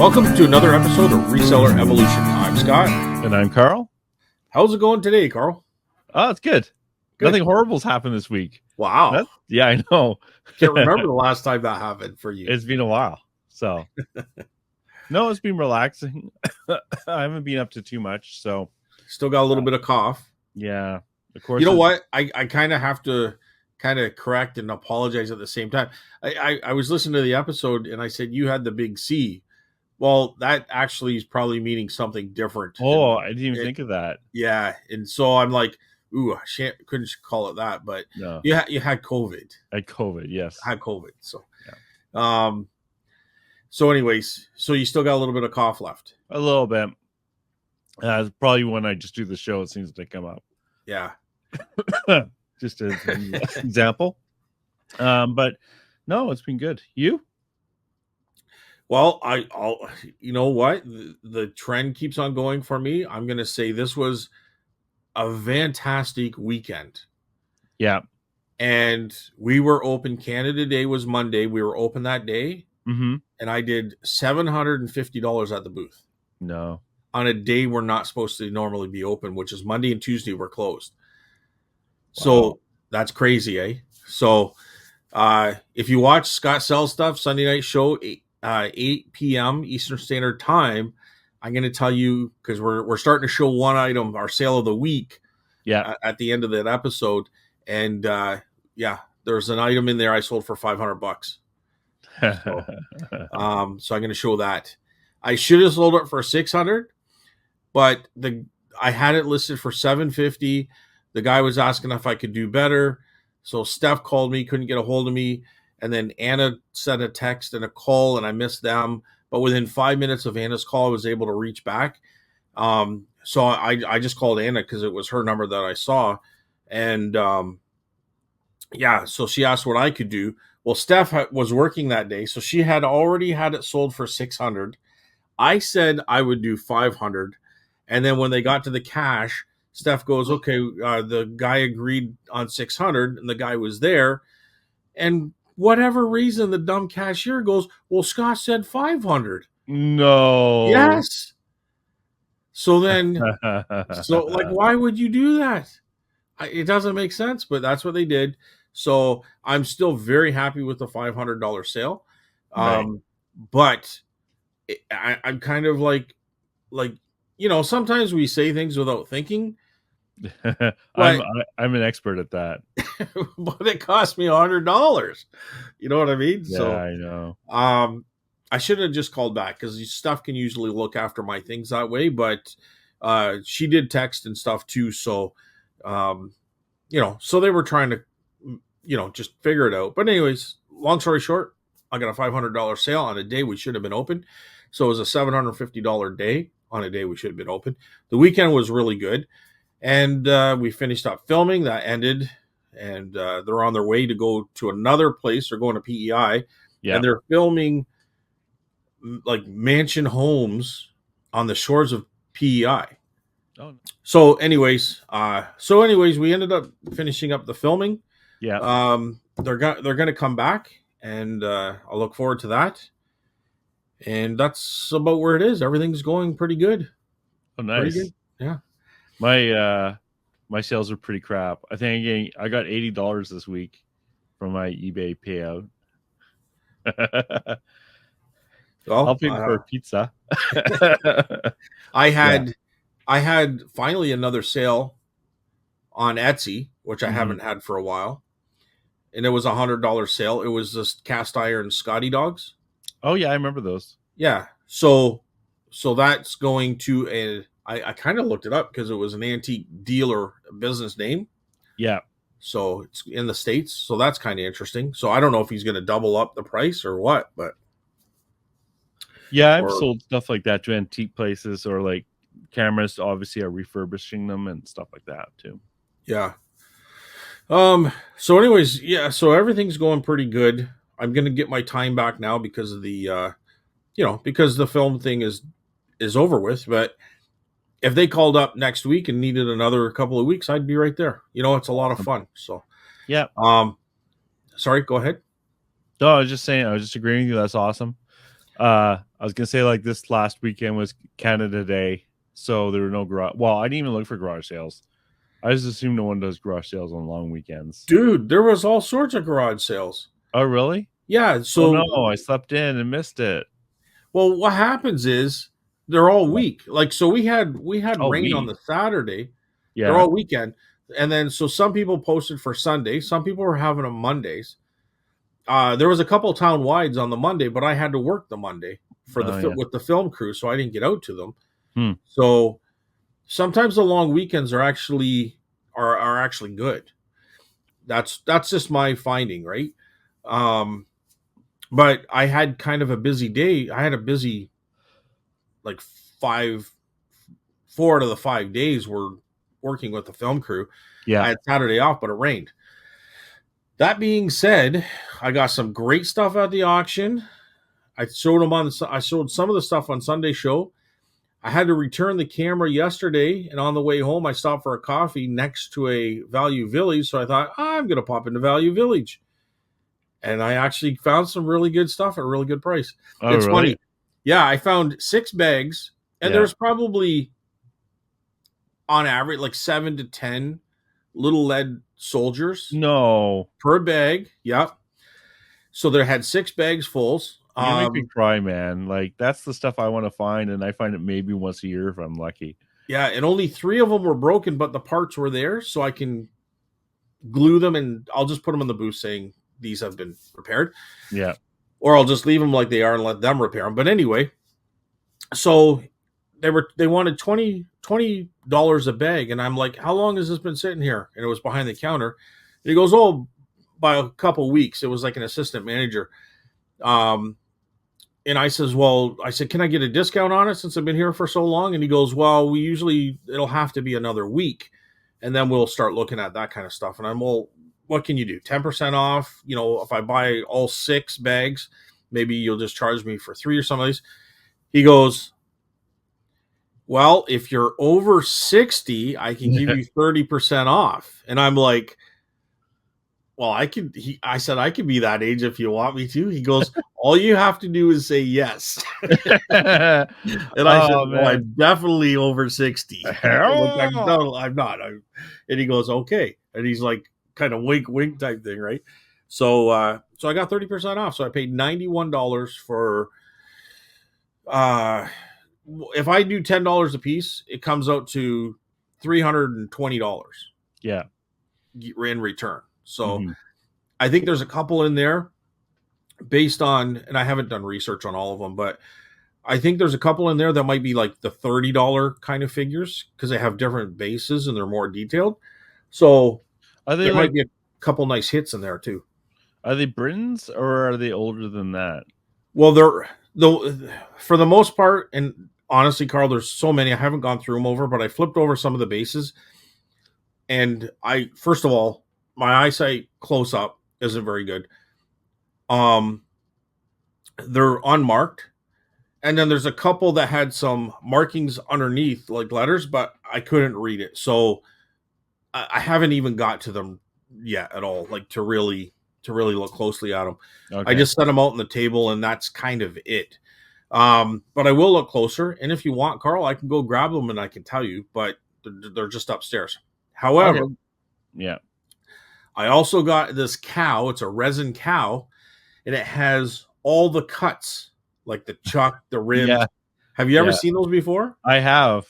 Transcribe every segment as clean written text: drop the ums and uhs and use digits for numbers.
Welcome to another episode of Reseller Evolution. I'm Scott. And I'm Carl. How's it going today, Carl? Oh, it's good. Nothing horrible's happened this week. Wow. Yeah, I know. Can't remember the last time that happened for you. It's been a while. So, no, it's been relaxing. I haven't been up to too much. So, still got a little bit of cough. Yeah. Of course. You know what? I kind of have to kind of correct and apologize at the same time. I was listening to the episode and I said you had the big C. Well, that actually is probably meaning something different. Oh, I didn't even think of that. Yeah. And so I'm like, ooh, I couldn't call it that, but no. you had COVID. I had COVID, yes. I had COVID. So, yeah. So anyways, so you still got a little bit of cough left. A little bit. Probably when I just do the show, it seems to come up. Yeah. Just as an example. But no, it's been good. You? Well, I'll you know what? The trend keeps on going for me. I'm going to say this was a fantastic weekend. Yeah. And we were open. Canada Day was Monday. We were open that day. Mm-hmm. And I did $750 at the booth. No. On a day we're not supposed to normally be open, which is Monday and Tuesday we're closed. Wow. So that's crazy, eh? So if you watch Scott Sell Stuff, Sunday night show, 8 p.m. Eastern Standard Time, I'm going to tell you, because we're starting to show one item, our sale of the week, at the end of that episode. And there's an item in there I sold for $500. So I'm going to show that. I should have sold it for $600, but I had it listed for $750. The guy was asking if I could do better. So Steph called me, couldn't get a hold of me. And then Anna sent a text and a call, and I missed them. But within 5 minutes of Anna's call, I was able to reach back. So I just called Anna because it was her number that I saw. And so she asked what I could do. Well, Steph was working that day, so she had already had it sold for $600. I said I would do $500. And then when they got to the cash, Steph goes, okay, the guy agreed on $600, and the guy was there. And whatever reason, the dumb cashier goes, well, Scott said $500. No. Yes. So then, why would you do that? It doesn't make sense, but that's what they did. So I'm still very happy with the $500 sale. Right. But I'm kind of like, sometimes we say things without thinking. I'm an expert at that. But it cost me $100. You know what I mean? Yeah, so I know. I should have just called back because stuff can usually look after my things that way. But she did text and stuff too. So, so they were trying to, just figure it out. But anyways, long story short, I got a $500 sale on a day we should have been open. So it was a $750 day on a day we should have been open. The weekend was really good. And we finished up filming. That ended. And they're on their way to go to another place. They're going to PEI. Yeah. And they're filming like mansion homes on the shores of PEI. Oh. So anyways, we ended up finishing up the filming. Yeah. They're going to come back, and I'll look forward to that. And that's about where it is. Everything's going pretty good. Oh, nice. Pretty good. Yeah. My sales are pretty crap. I think I got $80 this week from my eBay payout. Well, I'll pay for a pizza. I had finally another sale on Etsy, which I haven't had for a while, and it was $100 sale. It was this cast iron Scotty dogs. Oh yeah, I remember those. Yeah, so that's going to I kind of looked it up because it was an antique dealer business name. Yeah. So it's in the States. So that's kind of interesting. So I don't know if he's going to double up the price or what, but. Yeah, I've sold stuff like that to antique places, or like cameras obviously are refurbishing them and stuff like that too. Yeah. So anyways, so everything's going pretty good. I'm going to get my time back now because of the, because the film thing is over with, but if they called up next week and needed another couple of weeks, I'd be right there. It's a lot of fun. So, yeah. Sorry, go ahead. No, I was just saying, I was just agreeing with you. That's awesome. I was gonna say, like, this last weekend was Canada Day, so there were no garage. Well, I didn't even look for garage sales. I just assume no one does garage sales on long weekends. Dude, there was all sorts of garage sales. Oh, really? Yeah. Oh So, no, I slept in and missed it. well, what happens is they're all week. Like, so we had Oh, rain on we. the Saturday. They're Yeah. all weekend, and then so some people posted for Sunday. Some people were having them Mondays. There was a couple town wides on the Monday, but I had to work the Monday for Oh yeah. with the film crew, so I didn't get out to them. Hmm. So sometimes the long weekends are actually good. That's just my finding, right? Um, but I had kind of a busy day. I had a busy like 4 out of the 5 days were working with the film crew. I Yeah. had Saturday off, but it rained. That being said, I got some great stuff at the auction. I showed some of the stuff on Sunday show. I had to return the camera yesterday, and on the way home, I stopped for a coffee next to a Value Village. So I thought, I'm going to pop into Value Village. And I actually found some really good stuff at a really good price. Oh, It's really? funny. Yeah, I found 6 bags, and Yeah. there's probably on average like 7 to 10 little lead soldiers No. per bag. Yep. So there had 6 bags fulls. You make me cry, man. Like, that's the stuff I want to find, and I find it maybe once a year if I'm lucky. Yeah, and only 3 of them were broken, but the parts were there, so I can glue them, and I'll just put them in the booth saying these have been repaired. Yeah. Or I'll just leave them like they are and let them repair them. But anyway, so they wanted $20 a bag, and I'm like, how long has this been sitting here? And it was behind the counter. And he goes, oh, by a couple weeks. It was like an assistant manager. And I said, can I get a discount on it since I've been here for so long? And he goes, well, it'll have to be another week, and then we'll start looking at that kind of stuff. And I'm, well, what can you do? 10% off? If I buy all 6 bags, maybe you'll just charge me for 3 or something like this. He goes, well, if you're over 60, I can give you 30% off. And I'm like, well, I said, I could be that age if you want me to. He goes, all you have to do is say yes. And I said, well, Man. I'm definitely over 60. I'm not. And he goes, okay. And he's like, kind of wink, wink type thing, right? So I got 30% off. So I paid $91 for, if I do $10 a piece, it comes out to $320 Yeah. in return. So Mhm. I think there's a couple in there based on, and I haven't done research on all of them, but I think there's a couple in there that might be like the $30 kind of figures because they have different bases and they're more detailed. So Are they there might like, be a couple nice hits in there too. are they Britons or are they older than that? Well, for the most part, and honestly, Carl, there's so many I haven't gone through them over, but I flipped over some of the bases, and first of all, my eyesight close up isn't very good. They're unmarked, and then there's a couple that had some markings underneath, like letters, but I couldn't read it, so I haven't even got to them yet at all, like to really look closely at them. Okay. I just set them out on the table, and that's kind of it. But I will look closer, and if you want, Carl, I can go grab them and I can tell you, but they're just upstairs. However, Okay. Yeah. I also got this cow. It's a resin cow, and it has all the cuts, like the chuck, the rims. Yeah. Have you ever Yeah. seen those before? I have.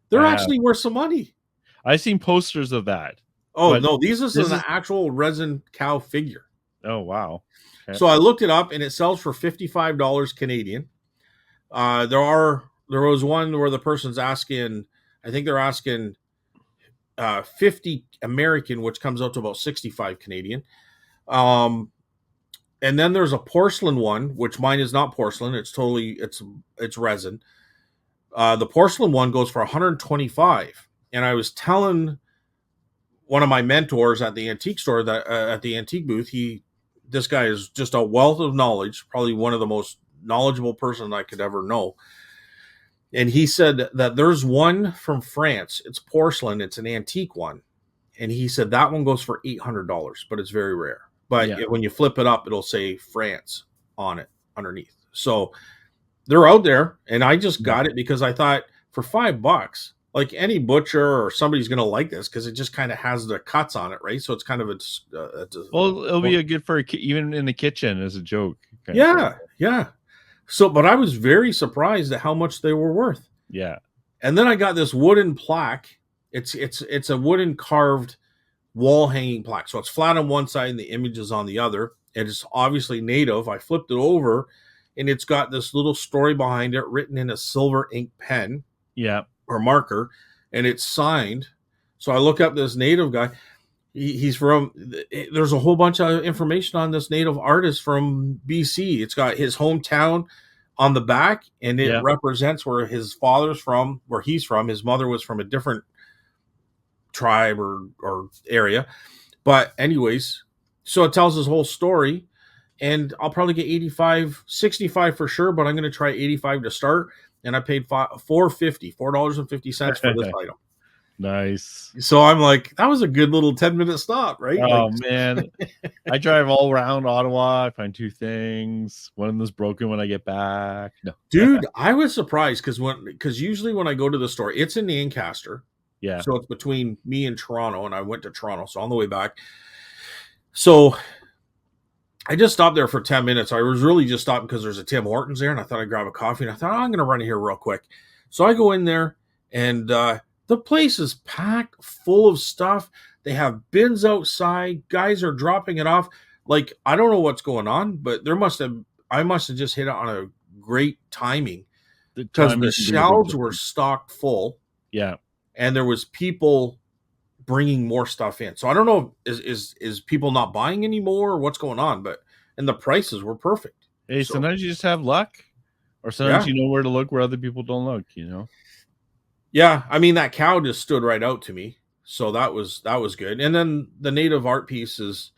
They're I have. actually worth some money. I've seen posters of that. Oh, But no, this is this an is actual resin cow figure. Oh, wow. Okay. So I looked it up, and it sells for $55 Canadian. There was one where the person's asking, I think they're asking 50 American, which comes out to about 65 Canadian. And then there's a porcelain one, which mine is not porcelain. It's resin. The porcelain one goes for 125. And I was telling one of my mentors at the antique store that at the antique booth, this guy is just a wealth of knowledge, probably one of the most knowledgeable person I could ever know. And he said that there's one from France. It's porcelain. It's an antique one. And he said that one goes for $800, but it's very rare. But Yeah. when you flip it up, it'll say France on it underneath. So they're out there, and I just Yeah. got it because I thought for $5, like any butcher or somebody's going to like this because it just kind of has the cuts on it, right? So it's kind of Well, it'll be a good for even in the kitchen as a joke kind of thing. yeah, yeah. So, but I was very surprised at how much they were worth. Yeah. And then I got this wooden plaque. It's a wooden carved wall hanging plaque. So it's flat on one side and the image is on the other. And it's obviously native. I flipped it over and it's got this little story behind it written in a silver ink pen Yeah. or marker, and it's signed. So I look up this native guy. He's from, there's a whole bunch of information on this native artist from BC. It's got his hometown on the back, and it Yeah. represents where his father's from, where he's from. His mother was from a different tribe or area. But anyways, so it tells his whole story, and I'll probably get 85, 65 for sure, but I'm going to try 85 to start. And I paid $4.50 for this item. Nice. So I'm like, that was a good little 10-minute stop, right? Oh Like, man, I drive all around Ottawa. I find two things. One of them's broken when I get back. No, dude, I was surprised because usually when I go to the store, it's in Ancaster. yeah, So it's between me and Toronto, and I went to Toronto. So on the way back. So I just stopped there for 10 minutes. I was really just stopping because there's a Tim Hortons there, and I thought I'd grab a coffee. And I thought, I'm going to run in here real quick. So I go in there, and the place is packed full of stuff. They have bins outside. Guys are dropping it off. Like, I don't know what's going on, but I must have just hit it on a great timing because the shelves were stocked full. Yeah. And there was people bringing more stuff in. So I don't know, is people not buying anymore or what's going on, and the prices were perfect. Hey, So, sometimes you just have luck, or sometimes you know where to look where other people don't look, you know? Yeah, I mean, that cow just stood right out to me. So that was good. And then the native art pieces,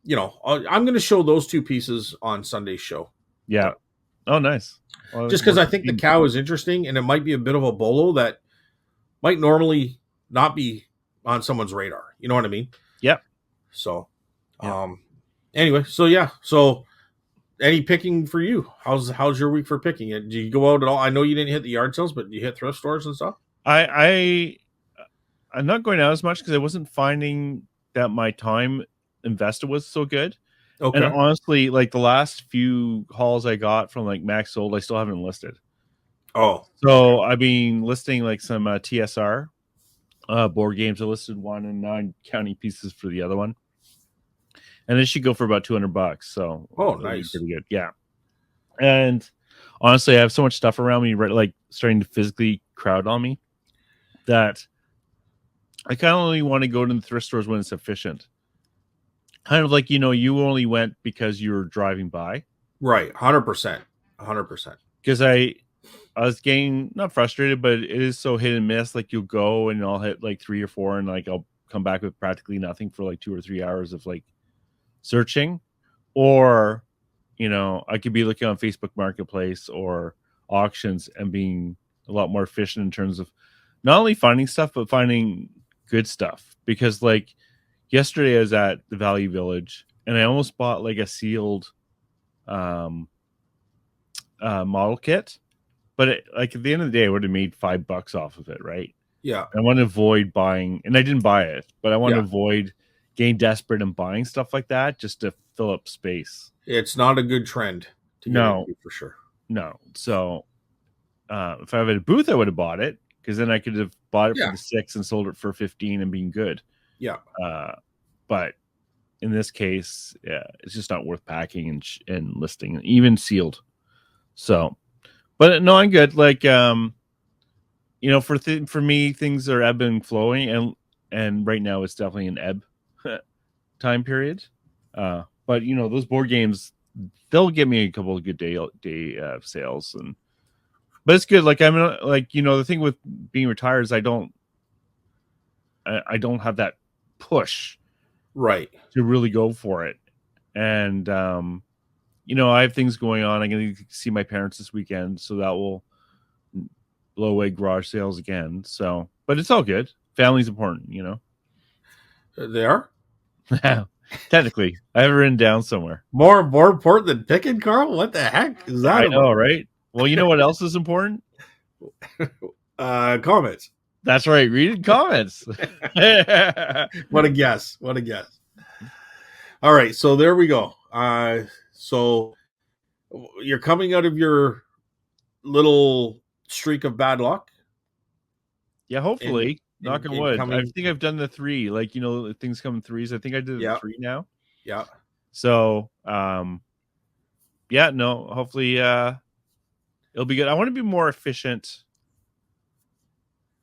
I'm going to show those two pieces on Sunday's show. Yeah. Oh, nice. Well, just because I think the cow is interesting, and it might be a bit of a bolo that might normally not be on someone's radar. You know what I mean? Yep. So, anyway, so any picking for you? How's your week for picking? Do you go out at all? I know you didn't hit the yard sales, but you hit thrift stores and stuff. I'm not going out as much because I wasn't finding that my time invested was so good. Okay. And honestly, like the last few hauls I got from like Max Sold, I still haven't listed. Oh, so I've been listing like some TSR board games. I listed one and 9 counting pieces for the other one, and it should go for about $200. So nice, pretty good, yeah. And honestly, I have so much stuff around me, right, like starting to physically crowd on me, that I kind of only want to go to the thrift stores when it's efficient. Kind of like, you only went because you were driving by. Right. 100%. 100%. Because I was getting not frustrated, but it is so hit and miss. Like you'll go and I'll hit like 3 or 4 and like I'll come back with practically nothing for like 2 or 3 hours of like searching. Or, I could be looking on Facebook Marketplace or auctions and being a lot more efficient in terms of not only finding stuff, but finding good stuff. Because like yesterday I was at the Value Village and I almost bought like a sealed model kit, but like at the end of the day I would have made $5 off of it, right? Yeah. I want to avoid buying, and I didn't buy it, but I want to avoid getting desperate and buying stuff like that just to fill up space. It's not a good trend to get into, for sure. No. So if I had a booth I would have bought it, because then I could have bought it for the 6 and sold it for 15 and being good. Yeah. But in this case, it's just not worth packing and listing, even sealed. So, but no, I'm good. Like, for me, things are ebbing and flowing, and right now it's definitely an ebb time period. But those board games, they'll give me a couple of good day sales, but it's good. Like the thing with being retired is I don't have that push, right, to really go for it. And I have things going on. I'm going to see my parents this weekend, so that will blow away garage sales again. So, but it's all good. Family's important, They are. Technically, I have it written down somewhere. More important than picking, Carl? What the heck is that? I know, right? Well, you know what else is important? Comments. That's right, reading comments. What a guess. What a guess. All right, so there we go. So you're coming out of your little streak of bad luck Yeah, and hopefully. Knock on wood. I coming. think I've done the 3. Like, things come in threes. I think I did the Yeah, 3 now. yeah, So, yeah, no, hopefully it'll be good. I want to be more efficient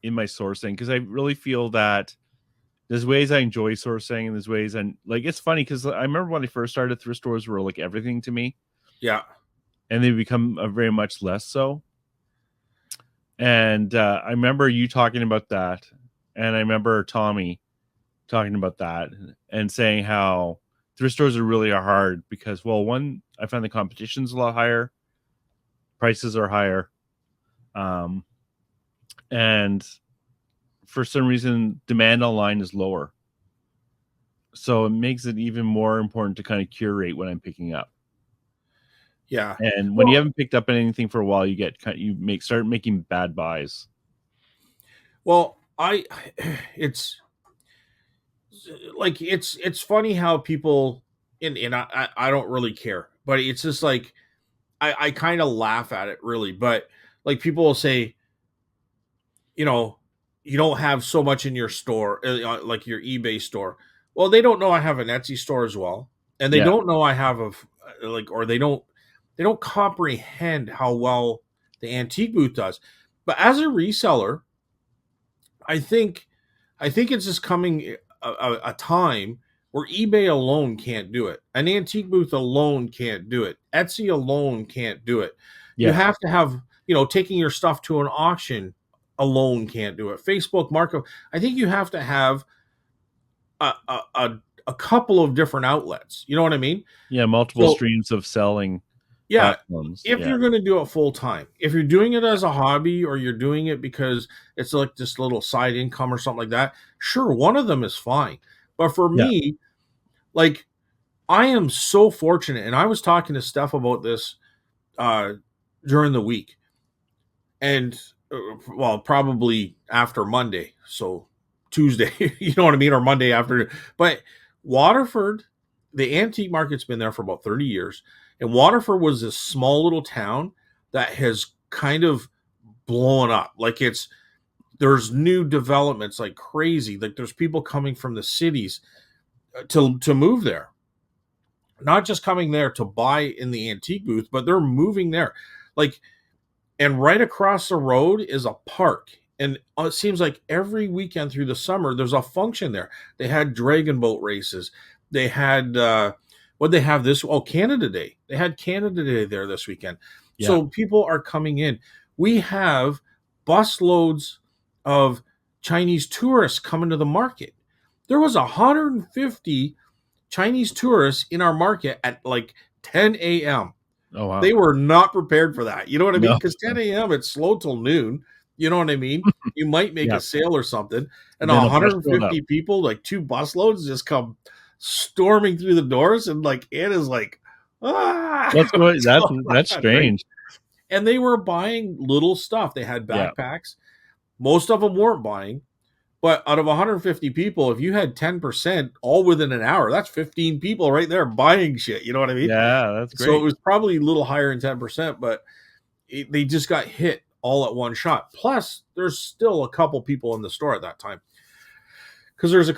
in my sourcing because I really feel that there's ways I enjoy sourcing and there's ways and like it's funny because I remember when I first started, thrift stores were like everything to me, yeah. and they become very much less so. And I remember you talking about that, and I remember Tommy talking about that and saying how thrift stores are really hard because, well, one, I find the competition's a lot higher, prices are higher, and for some reason, demand online is lower. So it makes it even more important to kind of curate what I'm picking up. Yeah. And when you Well, haven't picked up anything for a while, start making bad buys. well, it's like it's funny how people and I don't really care, but it's just like I kind of laugh at it really, but like people will say, you know, you don't have so much in your store, like your eBay store. Well, they don't know I have an Etsy store as well, and they Yeah. don't know I have a like, or they don't comprehend how well the antique booth does. But as a reseller, I think I think it's just coming a time where eBay alone can't do it. An antique booth alone can't do it. Etsy alone can't do it. You Yeah. have to have, taking your stuff to an auction alone can't do it. Facebook Market. I think you have to have a couple of different outlets. You know what I mean? Yeah. Multiple So streams of selling yeah, platforms. if Yeah. you're going to do it full time, if you're doing it as a hobby or you're doing it because it's like this little side income or something like that, sure, one of them is fine. But for Yeah. me, like I am so fortunate, and I was talking to Steph about this uh, during the week, and well, probably after Monday, so Tuesday, you know what I mean, or Monday after. But Waterford, the antique market's been there for about 30 years, and Waterford was this small little town that has kind of blown up. Like there's new developments like crazy. Like there's people coming from the cities to move there, not just coming there to buy in the antique booth, but they're moving there. Like, and right across the road is a park. And it seems like every weekend through the summer, there's a function there. They had dragon boat races. They had, what they have this? Oh, Canada Day. They had Canada Day there this weekend. Yeah. So people are coming in. We have busloads of Chinese tourists coming to the market. There was 150 Chinese tourists in our market at like 10 a.m. Oh, wow. They were not prepared for that. You know what I mean? No. Because 10 a.m. it's slow till noon. You know what I mean? You might make Yeah. a sale or something, and Then a bus showed up. 150 people, like two busloads, just come storming through the doors, and like Anna's like, What's going what's that's going that's on, right? strange. And they were buying little stuff. They had Yeah. backpacks. Most of them weren't buying. But out of 150 people, if you had 10% all within an hour, that's 15 people right there buying shit. You know what I mean? Yeah, that's So it great. was probably a little higher than 10%, but they just got hit all at one shot. Plus, there's still a couple people in the store at that time because there's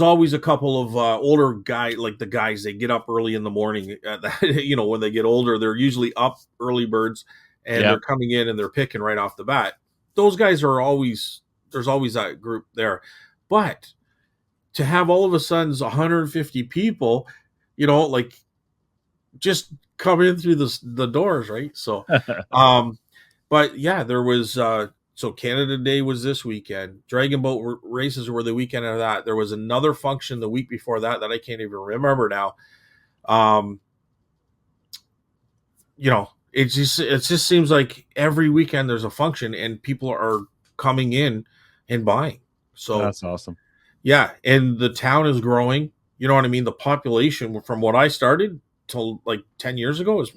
always a couple of older guys, like the guys, they get up early in the morning. When they get older, they're usually up early birds and Yeah. they're coming in and they're picking right off the bat. Those guys are always, there's always that group there. But to have all of a sudden 150 people, like just come in through the doors, right? So, but yeah, there was so Canada Day was this weekend. Dragon boat races were the weekend of that. There was another function the week before that I can't even remember now. Um, it just seems like every weekend there's a function and people are coming in and buying. So That's awesome. yeah, and the town is growing. You know what I mean? The population from what I started till like 10 years ago is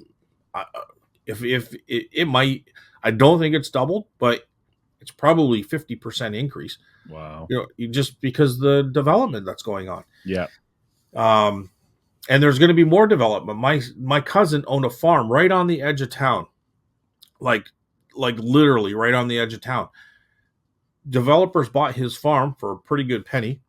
If it might, I don't think it's doubled, but it's probably 50% increase. Wow. Just because the development that's going on. Yeah. And there's going to be more development. My cousin owned a farm right on the edge of town, like literally right on the edge of town. Developers bought his farm for a pretty good penny.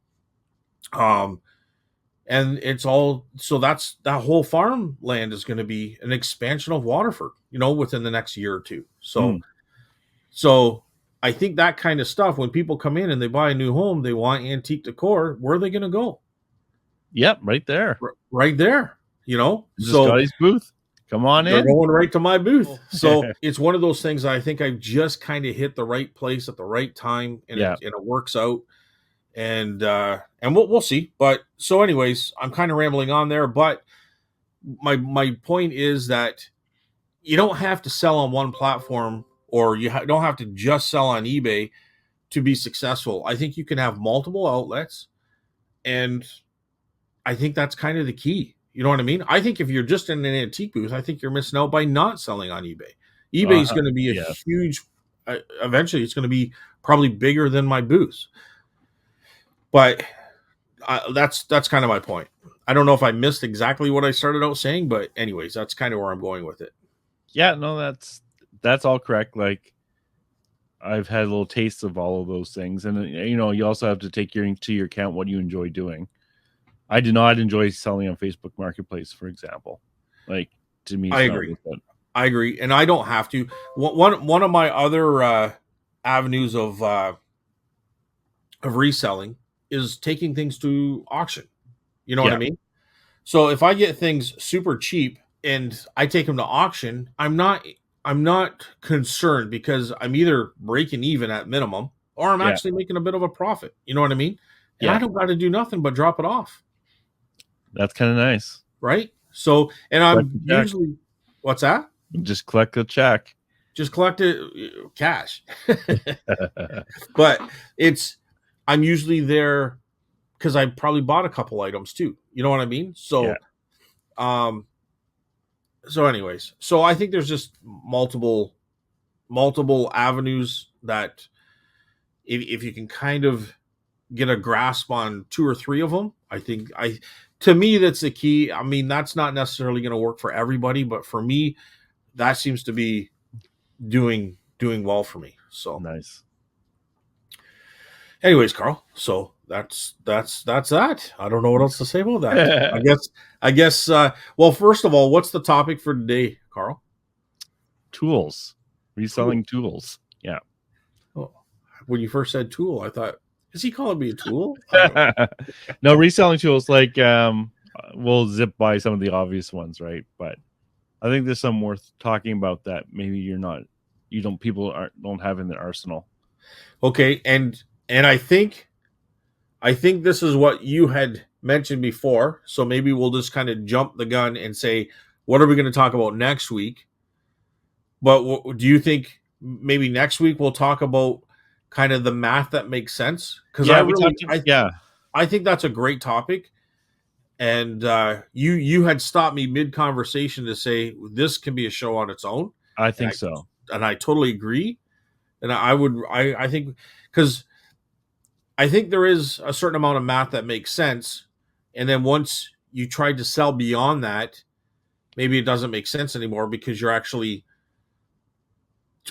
And it's all, so that whole farmland is going to be an expansion of Waterford, within the next year or two. So I think that kind of stuff, when people come in and they buy a new home, they want antique decor. Where are they going to go? Yep, right there. Right there. So Scotty's booth. Come on in. They're going right to my booth. So it's one of those things I think I've just kind of hit the right place at the right time, and it works out. And we'll see. But so anyways, I'm kind of rambling on there, but my point is that you don't have to sell on one platform, or you don't have to just sell on eBay to be successful. I think you can have multiple outlets, and I think that's kind of the key. You know what I mean? I think if you're just in an antique booth, I think you're missing out by not selling on eBay. eBay is going to be a huge, eventually it's going to be probably bigger than my booths. But that's kind of my point. I don't know if I missed exactly what I started out saying, but anyways, that's kind of where I'm going with it. Yeah, no, that's all correct. Like, I've had little tastes of all of those things, and you also have to take into your account what you enjoy doing. I do not enjoy selling on Facebook Marketplace, for example. Like, to me, I agree, and I don't have to. One of my other avenues of reselling is taking things to auction. You know what I mean? So if I get things super cheap and I take them to auction, I'm not concerned, because I'm either breaking even at minimum, or I'm actually making a bit of a profit. You know what I mean? And I don't got to do nothing but drop it off. That's kind of nice. Right? So, and I'm usually, what's that? Just collect the check. Just collect it, cash. But I'm usually there because I probably bought a couple items too. You know what I mean? So, so anyways, so I think there's just multiple avenues that if you can kind of get a grasp on two or three of them, I think to me, that's the key. I mean, that's not necessarily going to work for everybody, but for me, that seems to be doing well for me. So nice. Anyways, Carl, so that's that. I don't know what else to say about that. I guess. Well, first of all, what's the topic for today, Carl? Tools, reselling tools. Yeah. Oh, when you first said tool, I thought, is he calling me a tool? No, reselling tools. Like, we'll zip by some of the obvious ones, right? But I think there's some worth talking about that maybe people don't have in their arsenal. Okay, and I think this is what you had mentioned before, so maybe we'll just kind of jump the gun and say, what are we going to talk about next week? But do you think maybe next week we'll talk about kind of the math that makes sense? Because I think that's a great topic. And you had stopped me mid-conversation to say this can be a show on its own. I think so. And I totally agree. And I think, because I think there is a certain amount of math that makes sense. And then once you try to sell beyond that, maybe it doesn't make sense anymore, because you're actually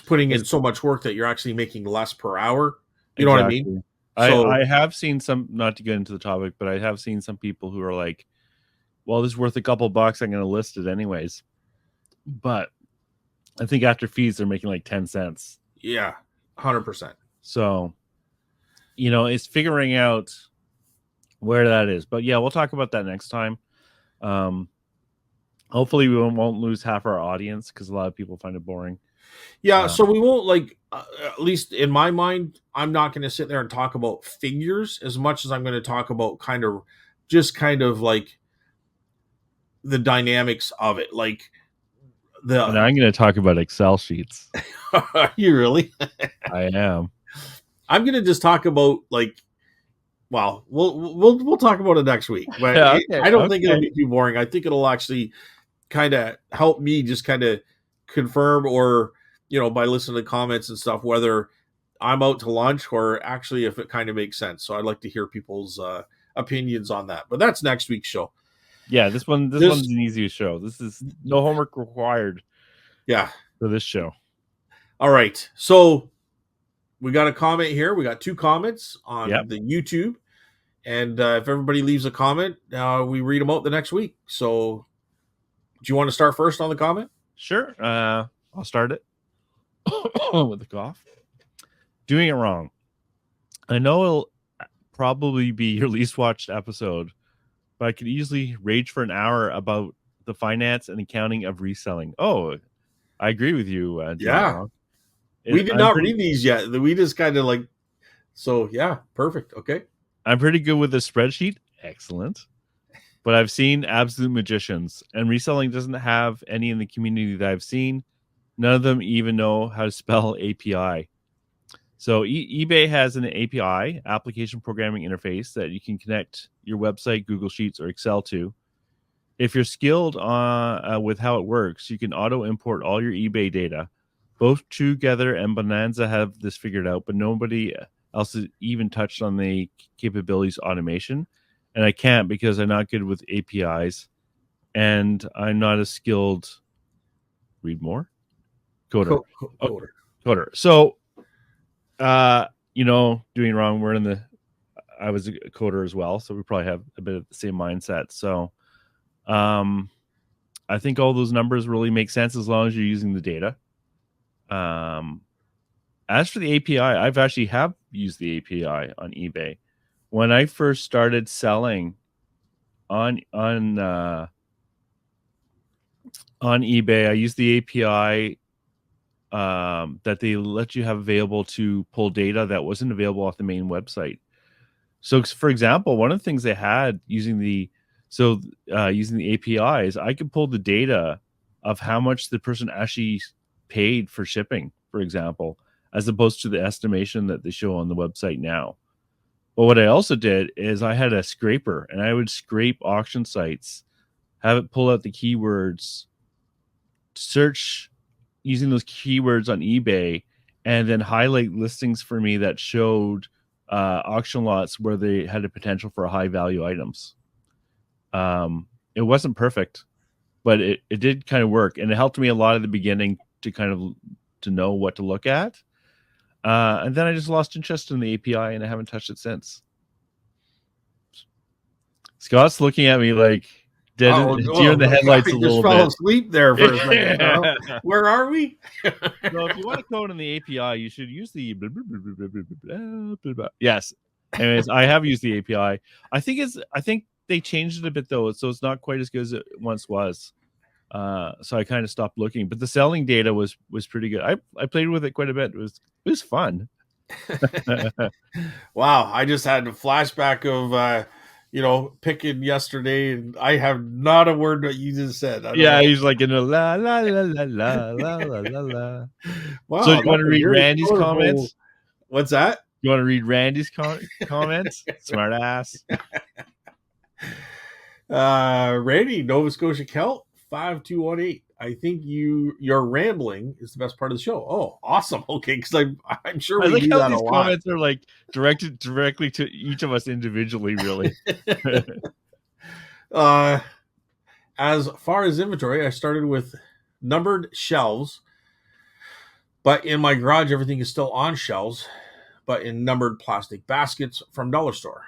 putting in so much work that you're actually making less per hour. You know what I mean? So, I have seen some, not to get into the topic, but I have seen some people who are like, well, this is worth a couple bucks, I'm going to list it anyways. But I think after fees, they're making like 10 cents. Yeah, 100%. So, it's figuring out where that is. But yeah, we'll talk about that next time. Hopefully we won't lose half our audience, because a lot of people find it boring. Yeah, so we won't, at least in my mind, I'm not going to sit there and talk about figures as much as I'm going to talk about kind of like the dynamics of it. Like and I'm going to talk about Excel sheets. Are you really? I am. I'm going to just talk about we'll talk about it next week. But I don't think it'll be too boring. I think it'll actually kind of help me just kind of confirm or, by listening to comments and stuff, whether I'm out to lunch or actually if it kind of makes sense. So I'd like to hear people's opinions on that. But that's next week's show. Yeah, this one's an easiest show. This is no homework required. Yeah. For this show. All right. So we got a comment here. We got 2 comments on the YouTube. And if everybody leaves a comment, we read them out the next week. So do you want to start first on the comment? Sure. I'll start it with a cough. Doing it wrong. I know it'll probably be your least watched episode, but I could easily rage for an hour about the finance and accounting of reselling. Oh, I agree with you. Yeah. We did not read these yet. We just kind of like, so yeah, perfect. Okay. I'm pretty good with the spreadsheet. Excellent. But I've seen absolute magicians, and reselling doesn't have any in the community that I've seen. None of them even know how to spell API. So eBay has an API, application programming interface, that you can connect your website, Google Sheets, or Excel to. If you're skilled with how it works, you can auto-import all your eBay data. Both Together and Bonanza have this figured out, but nobody else has even touched on the capabilities automation. And I can't because I'm not good with APIs, and I'm not a skilled read more coder. Coder. So, doing wrong. I was a coder as well, so we probably have a bit of the same mindset. So, I think all those numbers really make sense as long as you're using the data. As for the API, I've actually have used the API on eBay. When I first started selling on eBay, I used the API that they let you have available to pull data that wasn't available off the main website. So, for example, one of the things they had using the APIs, I could pull the data of how much the person actually paid for shipping, for example, as opposed to the estimation that they show on the website now. But what I also did is I had a scraper, and I would scrape auction sites, have it pull out the keywords, search using those keywords on eBay, and then highlight listings for me that showed auction lots where they had a potential for high value items. It wasn't perfect, but it did kind of work, and it helped me a lot at the beginning to know what to look at. And then I just lost interest in the API, and I haven't touched it since. Scott's looking at me like deer in the headlights a little bit. I just fell asleep there for a second. Where are we? So if you want to code in the API, you should use the yes. Anyways, I have used the API. I think they changed it a bit though, so it's not quite as good as it once was. So I kind of stopped looking, but the selling data was pretty good. I played with it quite a bit. It was fun. Wow, I just had a flashback of picking yesterday, and I have not a word that you just said. He's like in a la la la la la la la la la. Wow, so you want to read Randy's comments? What's that? You want to read Randy's comments? Smart ass. Randy, Nova Scotia Celt 5218. I think your rambling is the best part of the show. Oh, awesome. Okay, because I'm sure we do that a lot. These comments are like directed directly to each of us individually, really. As far as inventory, I started with numbered shelves, but in my garage, everything is still on shelves, but in numbered plastic baskets from Dollar Store.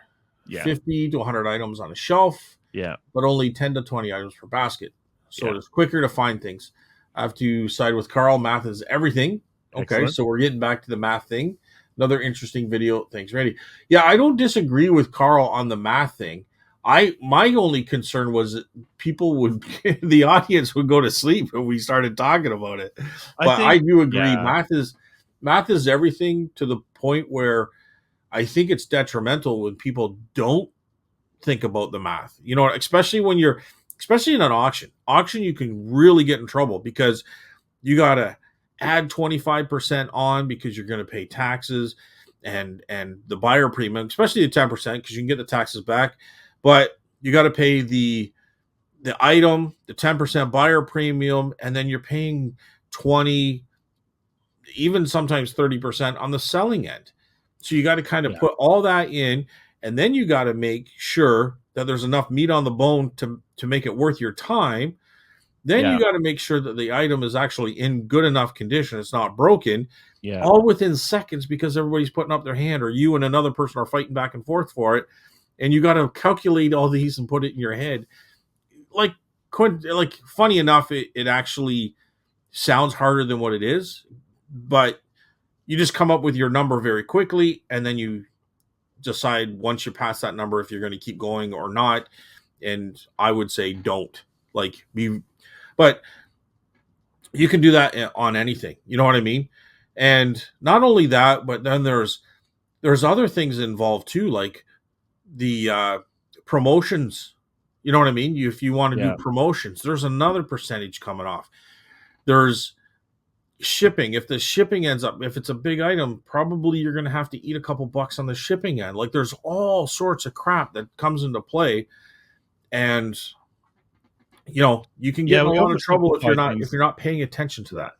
Yeah. 50 to 100 items on a shelf. Yeah. But only 10 to 20 items per basket. So it's quicker to find things. I have to side with Carl. Math is everything. Okay, excellent. So we're getting back to the math thing. Another interesting video. Thanks, Randy. Yeah, I don't disagree with Carl on the math thing. My only concern was that the audience would go to sleep when we started talking about it. But I do agree. Yeah. Math is everything, to the point where I think it's detrimental when people don't think about the math. Especially in an auction. You can really get in trouble because you got to add 25% on because you're going to pay taxes and the buyer premium, especially the 10% because you can get the taxes back. But you got to pay the item, the 10% buyer premium, and then you're paying 20, even sometimes 30% on the selling end. So you got to kind of Yeah. put all that in, and then you got to make sure that there's enough meat on the bone to make it worth your time. Then Yeah. you got to make sure that the item is actually in good enough condition, it's not broken, Yeah. all within seconds, because everybody's putting up their hand, or you and another person are fighting back and forth for it, and you got to calculate all these and put it in your head. Like, funny enough, it actually sounds harder than what it is, but you just come up with your number very quickly, and then you decide once you pass that number if you're going to keep going or not. And I would say don't, like, be, but you can do that on anything, you know what I mean? And not only that, but then there's other things involved too, like the promotions, you know what I mean? If you want to do Yeah. promotions, there's another percentage coming off. There's shipping. If the shipping ends up, if it's a big item, probably you're going to have to eat a couple bucks on the shipping end. Like, there's all sorts of crap that comes into play, and you can get Yeah. in a We lot of trouble if oversimplify you're things. not paying attention to that.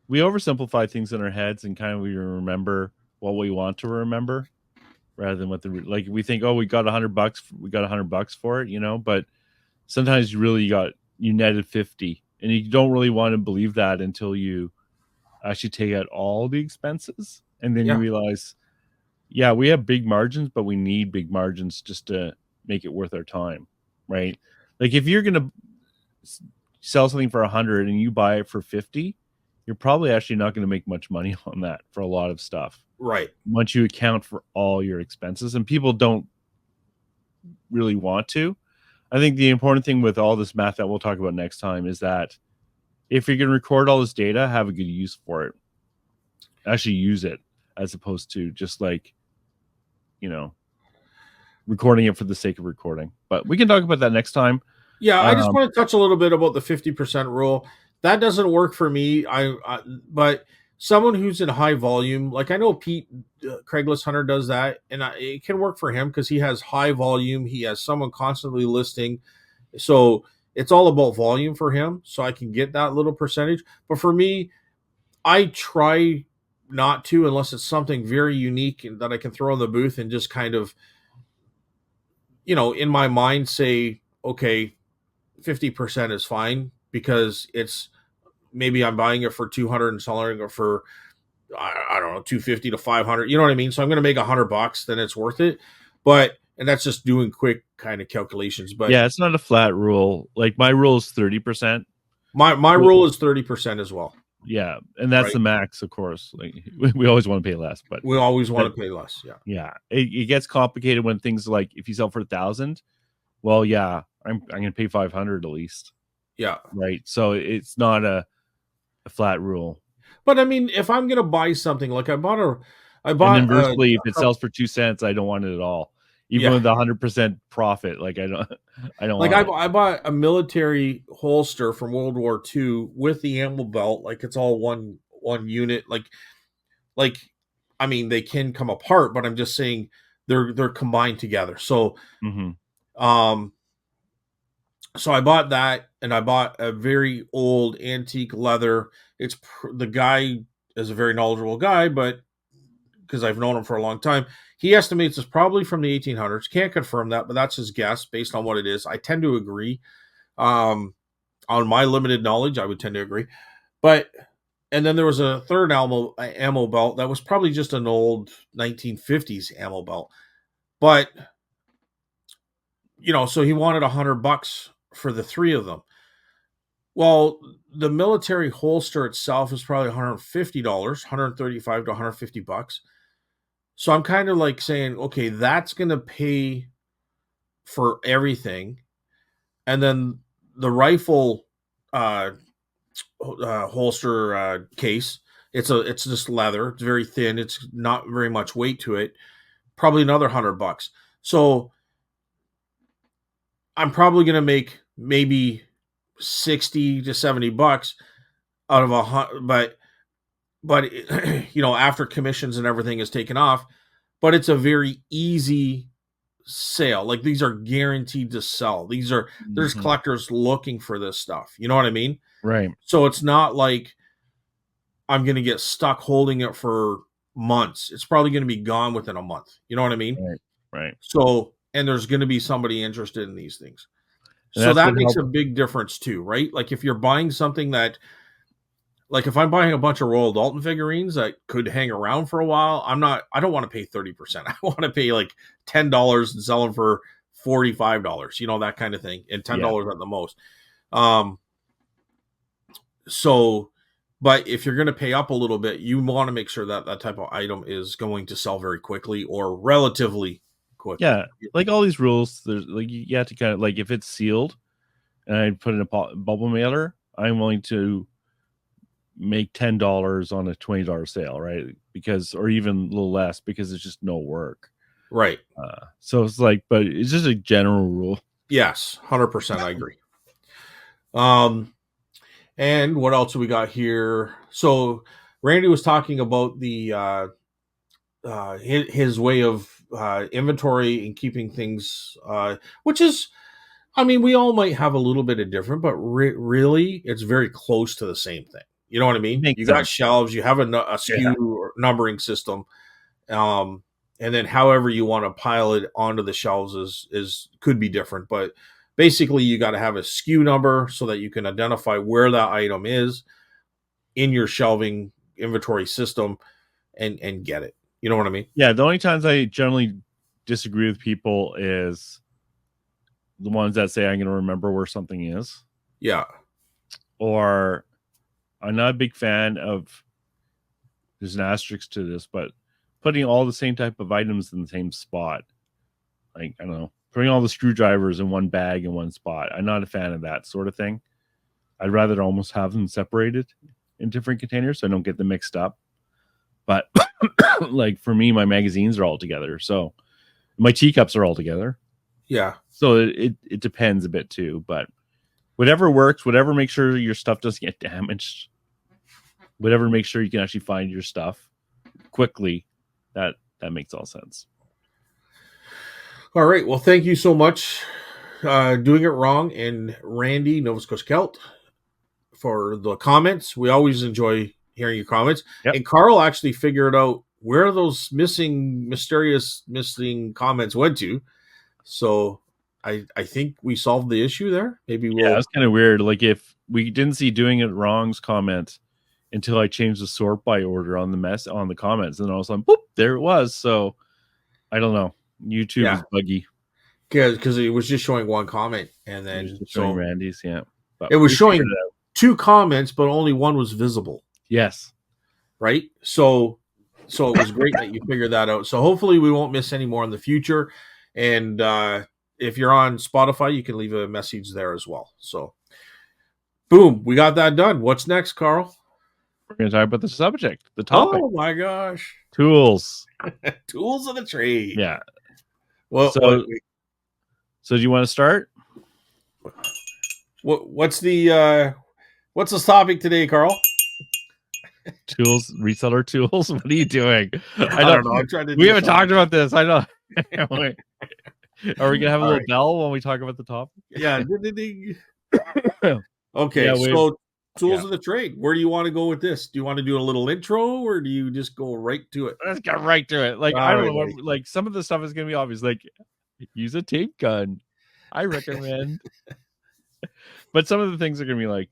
We oversimplify things in our heads, and kind of we remember what we want to remember rather than what like we think, oh, we got $100, we got $100 for it, but sometimes you netted 50, and you don't really want to believe that until you actually take out all the expenses, and then you Yeah. realize, yeah, we have big margins, but we need big margins just to make it worth our time, right? Like, if you're gonna sell something for 100 and you buy it for 50, you're probably actually not going to make much money on that for a lot of stuff. Right. Once you account for all your expenses, and people don't really want to. I think the important thing with all this math that we'll talk about next time is that if you're going to record all this data, have a good use for it. Actually use it, as opposed to just like, recording it for the sake of recording. But we can talk about that next time. Yeah, I just want to touch a little bit about the 50% rule. That doesn't work for me. But someone who's in high volume, like I know Pete, Craigslist Hunter, does that, and it can work for him because he has high volume. He has someone constantly listing, so it's all about volume for him. So I can get that little percentage. But for me, I try not to, unless it's something very unique that I can throw in the booth and just kind of, in my mind say, okay, 50% is fine, because it's, maybe I'm buying it for 200 and selling it for, I don't know, 250 to 500. You know what I mean? So I'm going to make $100, then it's worth it. And that's just doing quick kind of calculations. But yeah, it's not a flat rule. Like, my rule is 30%. My rule is 30% as well. Yeah, and that's right? the max, of course. Like, we always want to pay less, but we always want to pay less. Yeah. Yeah, it gets complicated when things like, if you sell for 1,000, well, yeah, I'm going to pay 500 at least. Yeah. Right. So it's not a flat rule. But I mean, if I'm going to buy something, like and inversely, if it sells for 2 cents, I don't want it at all. Even with 100% profit, like I don't like want I bought a military holster from World War II with the ammo belt, like it's all one unit. Like I mean, they can come apart, but I'm just saying they're combined together. So so I bought that, and I bought a very old antique leather. The guy is a very knowledgeable guy, but because I've known him for a long time, he estimates it's probably from the 1800s. Can't confirm that, but that's his guess based on what it is. I tend to agree. On my limited knowledge, I would tend to agree. And then there was a third ammo belt that was probably just an old 1950s ammo belt. But, so he wanted $100 for the three of them. Well, the military holster itself is probably $150, $135 to $150. So I'm kind of like saying, okay, that's going to pay for everything. And then the rifle holster case, it's just leather. It's very thin. It's not very much weight to it. Probably another $100. So I'm probably going to make maybe 60 to $70 out of but after commissions and everything is taken off. But it's a very easy sale. Like, these are guaranteed to sell. There's collectors looking for this stuff. You know what I mean? Right. So it's not like I'm going to get stuck holding it for months. It's probably going to be gone within a month. You know what I mean? Right. Right. So, and there's going to be somebody interested in these things. And So that's that what makes helped. a big difference too, right? Like if you're buying something that, like if I'm buying a bunch of Royal Dalton figurines that could hang around for a while, I don't want to pay 30%. I want to pay like $10 and sell them for $45, you know, that kind of thing, and Yeah. $10 at the most. Um, so, but if you're going to pay up a little bit, you want to make sure that that type of item is going to sell very quickly or relatively quickly. Yeah. Like all these rules, there's like you have to kind of like if it's sealed and I put in a bubble mailer, I'm willing to make $10 on a $20 sale, right? Because or even a little less because it's just no work. Right. So it's like, but it's just a general rule. Yes, 100%. I agree. And what else do we got here? So Randy was talking about the his way of inventory and keeping things, which is, I mean, we all might have a little bit of different, but really, it's very close to the same thing. You know what I mean? Makes You got sense. shelves, you have a SKU or numbering system, and then however you want to pile it onto the shelves is could be different, but basically you got to have a SKU number so that you can identify where that item is in your shelving inventory system and get it. You know what I mean? Yeah, the only times I generally disagree with people is the ones that say I'm going to remember where something is. Yeah. Or I'm not a big fan of, there's an asterisk to this, but putting all the same type of items in the same spot. Like, I don't know, putting all the screwdrivers in one bag in one spot. I'm not a fan of that sort of thing. I'd rather almost have them separated in different containers so I don't get them mixed up. But like for me, my magazines are all together. So my teacups are all together. Yeah. So it depends a bit too. But whatever works, whatever makes sure your stuff doesn't get damaged, whatever makes sure you can actually find your stuff quickly, that makes all sense. All right. Well, thank you so much, Doing It Wrong and Randy, Nova Scotia Celt, for the comments. We always enjoy hearing your comments. Yep. And Carl actually figured out where those mysterious missing comments went to. So I think we solved the issue there. Maybe we'll. Yeah, it's kind of weird. Like if we didn't see Doing It Wrong's comment until I changed the sort by order on the comments, and I was like, boop, there it was. So I don't know. YouTube is buggy because it was just showing one comment, and then showing Randy's. Yeah, but it was showing two comments, but only one was visible. Yes, right. So it was great that you figured that out. So hopefully we won't miss any more in the future. And if you're on Spotify, you can leave a message there as well. So, boom, we got that done. What's next, Carl? We're going to talk about the subject, the topic. Oh my gosh, tools, tools of the trade. Yeah. Well, so do you want to start? What's the topic today, Carl? Tools, reseller tools. What are you doing? I don't know. I'm trying to. We haven't talked about this. I know. Are we gonna have a little bell when we talk about the topic? Yeah. Okay. Yeah, so tools of the trade. Where do you want to go with this? Do you want to do a little intro, or do you just go right to it? Let's get right to it. Like I don't know. What, like some of the stuff is gonna be obvious. Like use a tape gun. I recommend. But some of the things are gonna be like,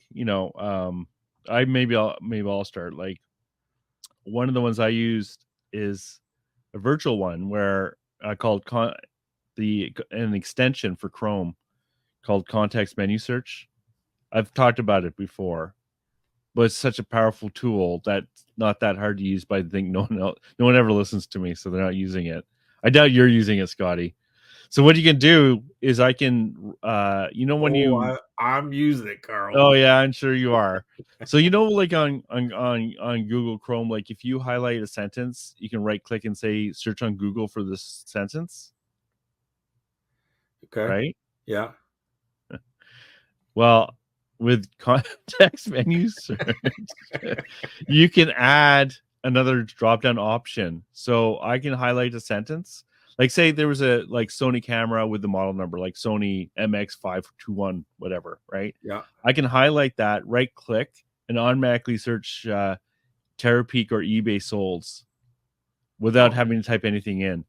maybe I'll start. Like one of the ones I used is a virtual one where I called an extension for Chrome called Context Menu Search. I've talked about it before, but it's such a powerful tool that's not that hard to use. But I think no one ever listens to me, so they're not using it. I doubt you're using it, Scotty. So what you can do is I can, when I'm using it, Carl. Oh yeah, I'm sure you are. So like on Google Chrome, like if you highlight a sentence, you can right click and say search on Google for this sentence. Okay. Right? Yeah. Well, with context menu search, you can add another drop-down option. So I can highlight a sentence. Like say there was a Sony camera with the model number, like Sony MX521, whatever, right? Yeah. I can highlight that, right click, and automatically search Terapeak or eBay solds without having to type anything in.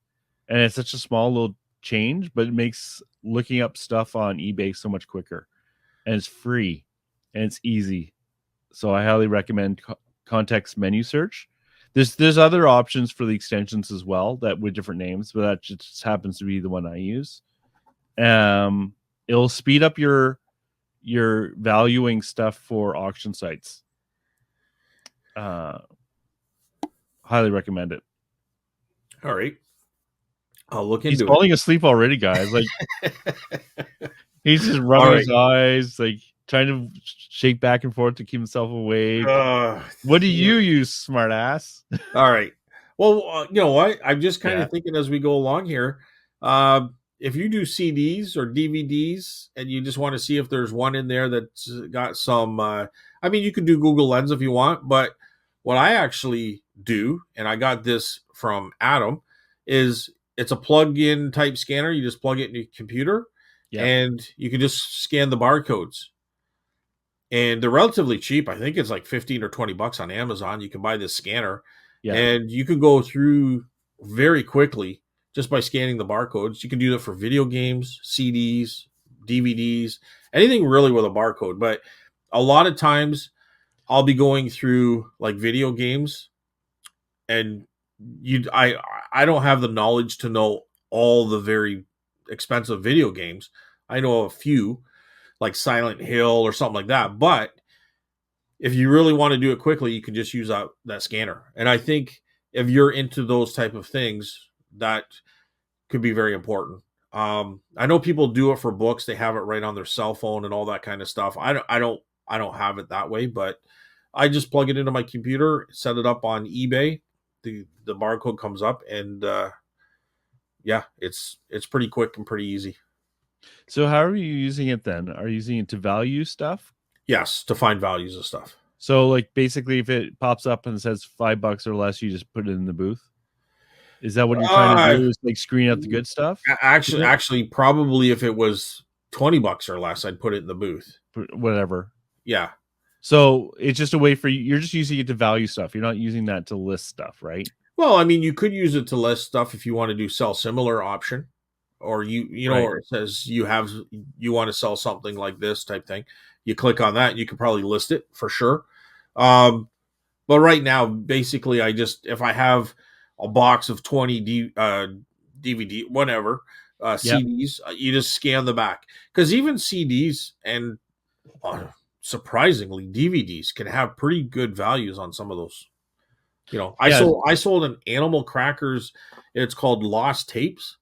And it's such a small little change, but it makes looking up stuff on eBay so much quicker. And it's free and it's easy. So I highly recommend context menu search. There's other options for the extensions as well that with different names, but that just happens to be the one I use. It'll speed up your valuing stuff for auction sites. Highly recommend it. All right. I'll look into He's it. falling asleep already, guys. Like he's just rubbing his eyes, like trying to shake back and forth to keep himself awake. What do you use, smart ass? All right. Well, you know what? I'm just kind of thinking as we go along here. If you do CDs or DVDs and you just want to see if there's one in there that's got some, I mean, you can do Google Lens if you want, but what I actually do, and I got this from Adam, is it's a plug-in type scanner. You just plug it in your computer and you can just scan the barcodes. And they're relatively cheap. I think it's like 15 or 20 bucks on Amazon. You can buy this scanner and you can go through very quickly just by scanning the barcodes. You can do that for video games, CDs, DVDs, anything really with a barcode. But a lot of times I'll be going through like video games and I don't have the knowledge to know all the very expensive video games. I know a few like Silent Hill or something like that. But if you really want to do it quickly, you can just use that scanner. And I think if you're into those type of things, that could be very important. I know people do it for books. They have it right on their cell phone and all that kind of stuff. I don't have it that way, but I just plug it into my computer, set it up on eBay. The barcode comes up and it's pretty quick and pretty easy. So how are you using it then? Are you using it to value stuff? Yes, to find values of stuff. So like basically if it pops up and says $5 or less, you just put it in the booth? Is that what you're trying to do? Is like screen out the good stuff? Actually, probably if it was $20 or less, I'd put it in the booth. Whatever. Yeah. So it's just a way for you. You're just using it to value stuff. You're not using that to list stuff, right? Well, I mean, you could use it to list stuff if you want to do sell similar option, or you know, or it says you want to sell something like this type thing. You click on that, you can probably list it for sure. But right now, basically, if I have a box of 20 DVD, whatever, CDs, you just scan the back. Because even CDs and surprisingly DVDs can have pretty good values on some of those. You know, I sold an Animal Crackers. It's called Lost Tapes.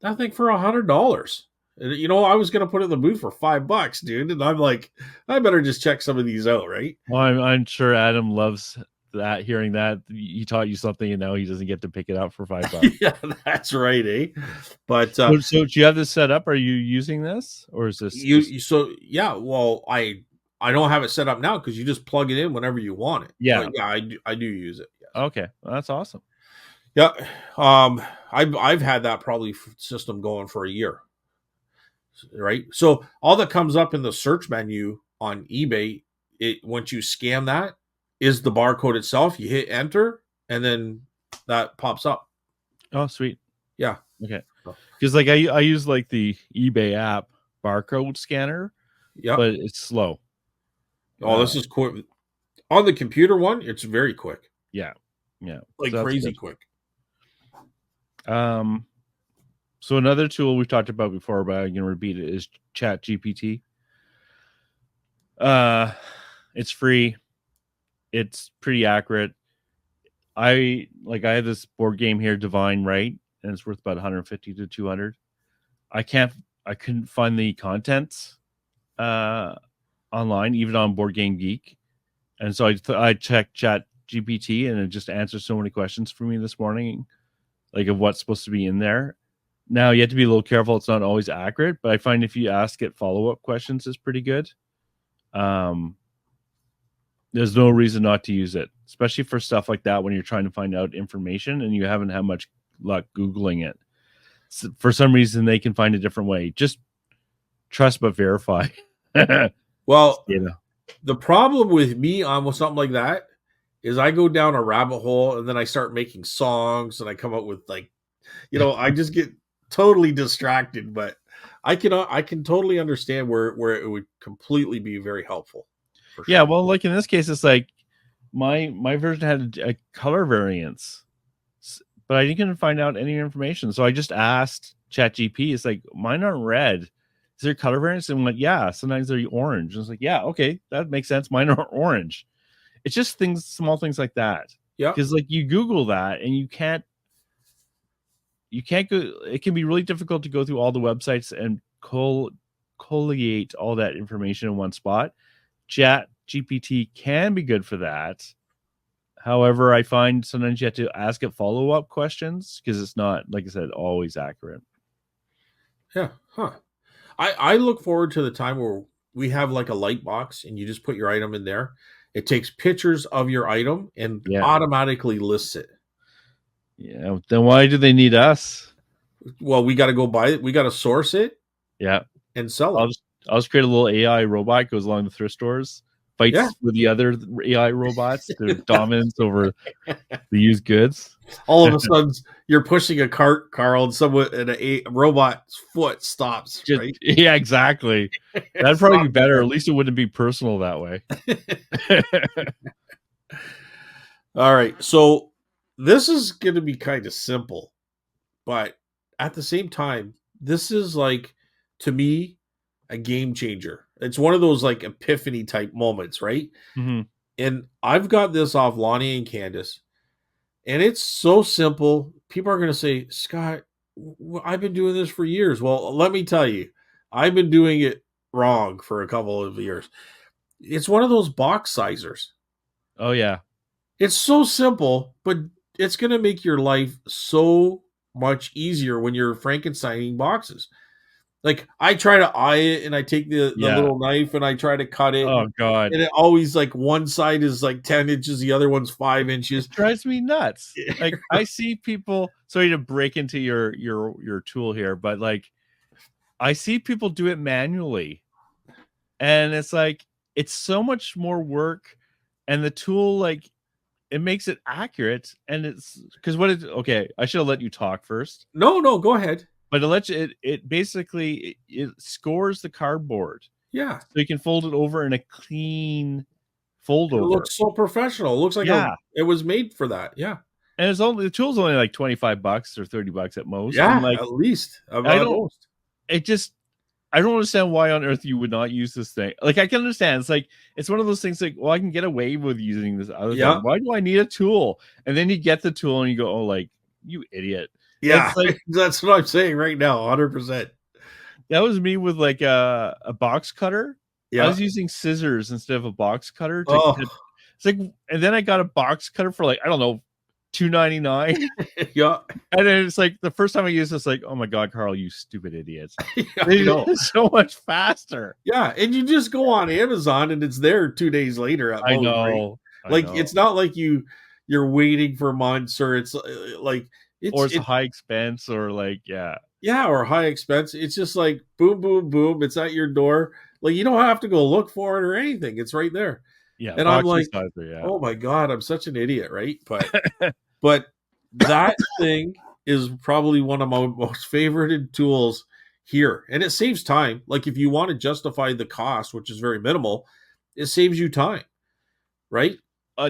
That thing for $100. You know, I was going to put it in the booth for $5, dude. And I'm like, I better just check some of these out, right? Well, I'm sure Adam loves that, hearing that he taught you something and now he doesn't get to pick it out for $5. Yeah, that's right, eh? But so do you have this set up? Are you using this, or is this well, I don't have it set up now because you just plug it in whenever you want it. Yeah, but yeah, I do use it. Yes. Okay, well, that's awesome. Yeah, I've had that probably system going for a year. Right, so all that comes up in the search menu on eBay, once you scan that, is the barcode itself. You hit enter, and then that pops up. Oh, sweet. Yeah. Okay. Because like I use like the eBay app barcode scanner. Yeah. But it's slow. Oh, this is quick. On the computer one, it's very quick. Yeah. Yeah. Like so crazy quick. So another tool we've talked about before, but I'm going to repeat it, is Chat GPT. It's free. It's pretty accurate. I have this board game here, Divine Right, and it's worth about 150 to 200. I couldn't find the contents online, even on Board Game Geek. And so I checked Chat GPT, and it just answers so many questions for me this morning, like of what's supposed to be in there. Now, you have to be a little careful. It's not always accurate, but I find if you ask it follow-up questions, it's pretty good. There's no reason not to use it, especially for stuff like that when you're trying to find out information and you haven't had much luck Googling it. So for some reason, they can find a different way. Just trust but verify. Well, the problem with me on something like that is I go down a rabbit hole and then I start making songs and I come up with like, I just get totally distracted. But I can totally understand where it would completely be very helpful for Yeah, sure. well, like in this case, it's like my version had a color variance, but I didn't find out any information. So I just asked ChatGPT. It's like, mine aren't red. Is there color variance? And went, yeah, sometimes they're orange. And it's like, yeah, okay, that makes sense. Mine are orange. It's just small things like that. Yeah. Because like you Google that and you can't go. It can be really difficult to go through all the websites and collate all that information in one spot. Chat GPT can be good for that. However, I find sometimes you have to ask it follow-up questions because it's not, like I said, always accurate. Yeah. Huh. I look forward to the time where we have like a light box and you just put your item in there. It takes pictures of your item and Yeah. automatically lists it. Yeah. Then why do they need us? Well, we got to go buy it. We got to source it. Yeah. And sell I'll it. just create a little AI robot, goes along the thrift stores, fights with the other AI robots, their dominance over the used goods. All of a sudden, you're pushing a cart, Carl, and a robot's foot stops. Right? Yeah, exactly. That'd probably be better. At least it wouldn't be personal that way. All right. So this is going to be kind of simple, but at the same time, this is like, to me, a game changer. It's one of those like epiphany type moments, right? Mm-hmm. And I've got this off Lonnie and Candace, and it's so simple. People are going to say, Scott, I've been doing this for years. Well, let me tell you, I've been doing it wrong for a couple of years. It's one of those box sizers. Oh, yeah. It's so simple, but it's going to make your life so much easier when you're Frankensteining boxes. Like, I try to eye it and I take the little knife and I try to cut it. Oh, God. And it always like one side is like 10 inches, the other one's 5 inches. It drives me nuts. Like, I see people, sorry to break into your tool here, but like, I see people do it manually. And it's like, it's so much more work. And the tool, like, it makes it accurate. And it's because okay, I should have let you talk first. No, go ahead. But it basically it scores the cardboard. Yeah. So you can fold it over in a clean fold over. It looks so professional. It looks like it was made for that. Yeah. And the tool's only like $25 or $30 at most. Yeah, and like, at least. I don't understand why on earth you would not use this thing. Like, I can understand. It's like, it's one of those things like, well, I can get away with using this other thing. Why do I need a tool? And then you get the tool and you go, oh, like, you idiot. Yeah, like, that's what I'm saying right now, 100%. That was me with like a box cutter. Yeah. I was using scissors instead of a box cutter. It's like, and then I got a box cutter for like, I don't know, $2.99. Yeah. And then it's like the first time I used this, like, oh my God, Carl, you stupid idiots. It's so much faster. Yeah. And you just go on Amazon and it's there 2 days later. I know. Like, it's not like you're waiting for months, or it's like, it's high expense, or like, or high expense. It's just like boom, boom, boom. It's at your door. Like, you don't have to go look for it or anything. It's right there. Yeah. And I'm like, oh my God, I'm such an idiot, right? But that thing is probably one of my most favorited tools here. And it saves time. Like, if you want to justify the cost, which is very minimal, it saves you time, right?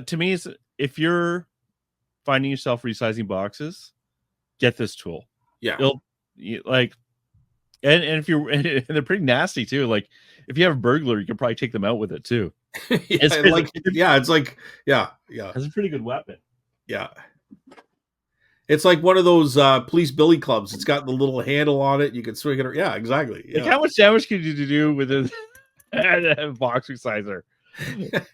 To me, if you're finding yourself resizing boxes, get this tool. Yeah. It'll like, and if you're, and they're pretty nasty too. Like, if you have a burglar, you can probably take them out with it too. It's like It's a pretty good weapon. Yeah. It's like one of those police billy clubs. It's got the little handle on it. You can swing it. Yeah, exactly. Yeah. Like, how much damage could you do with a box resizer?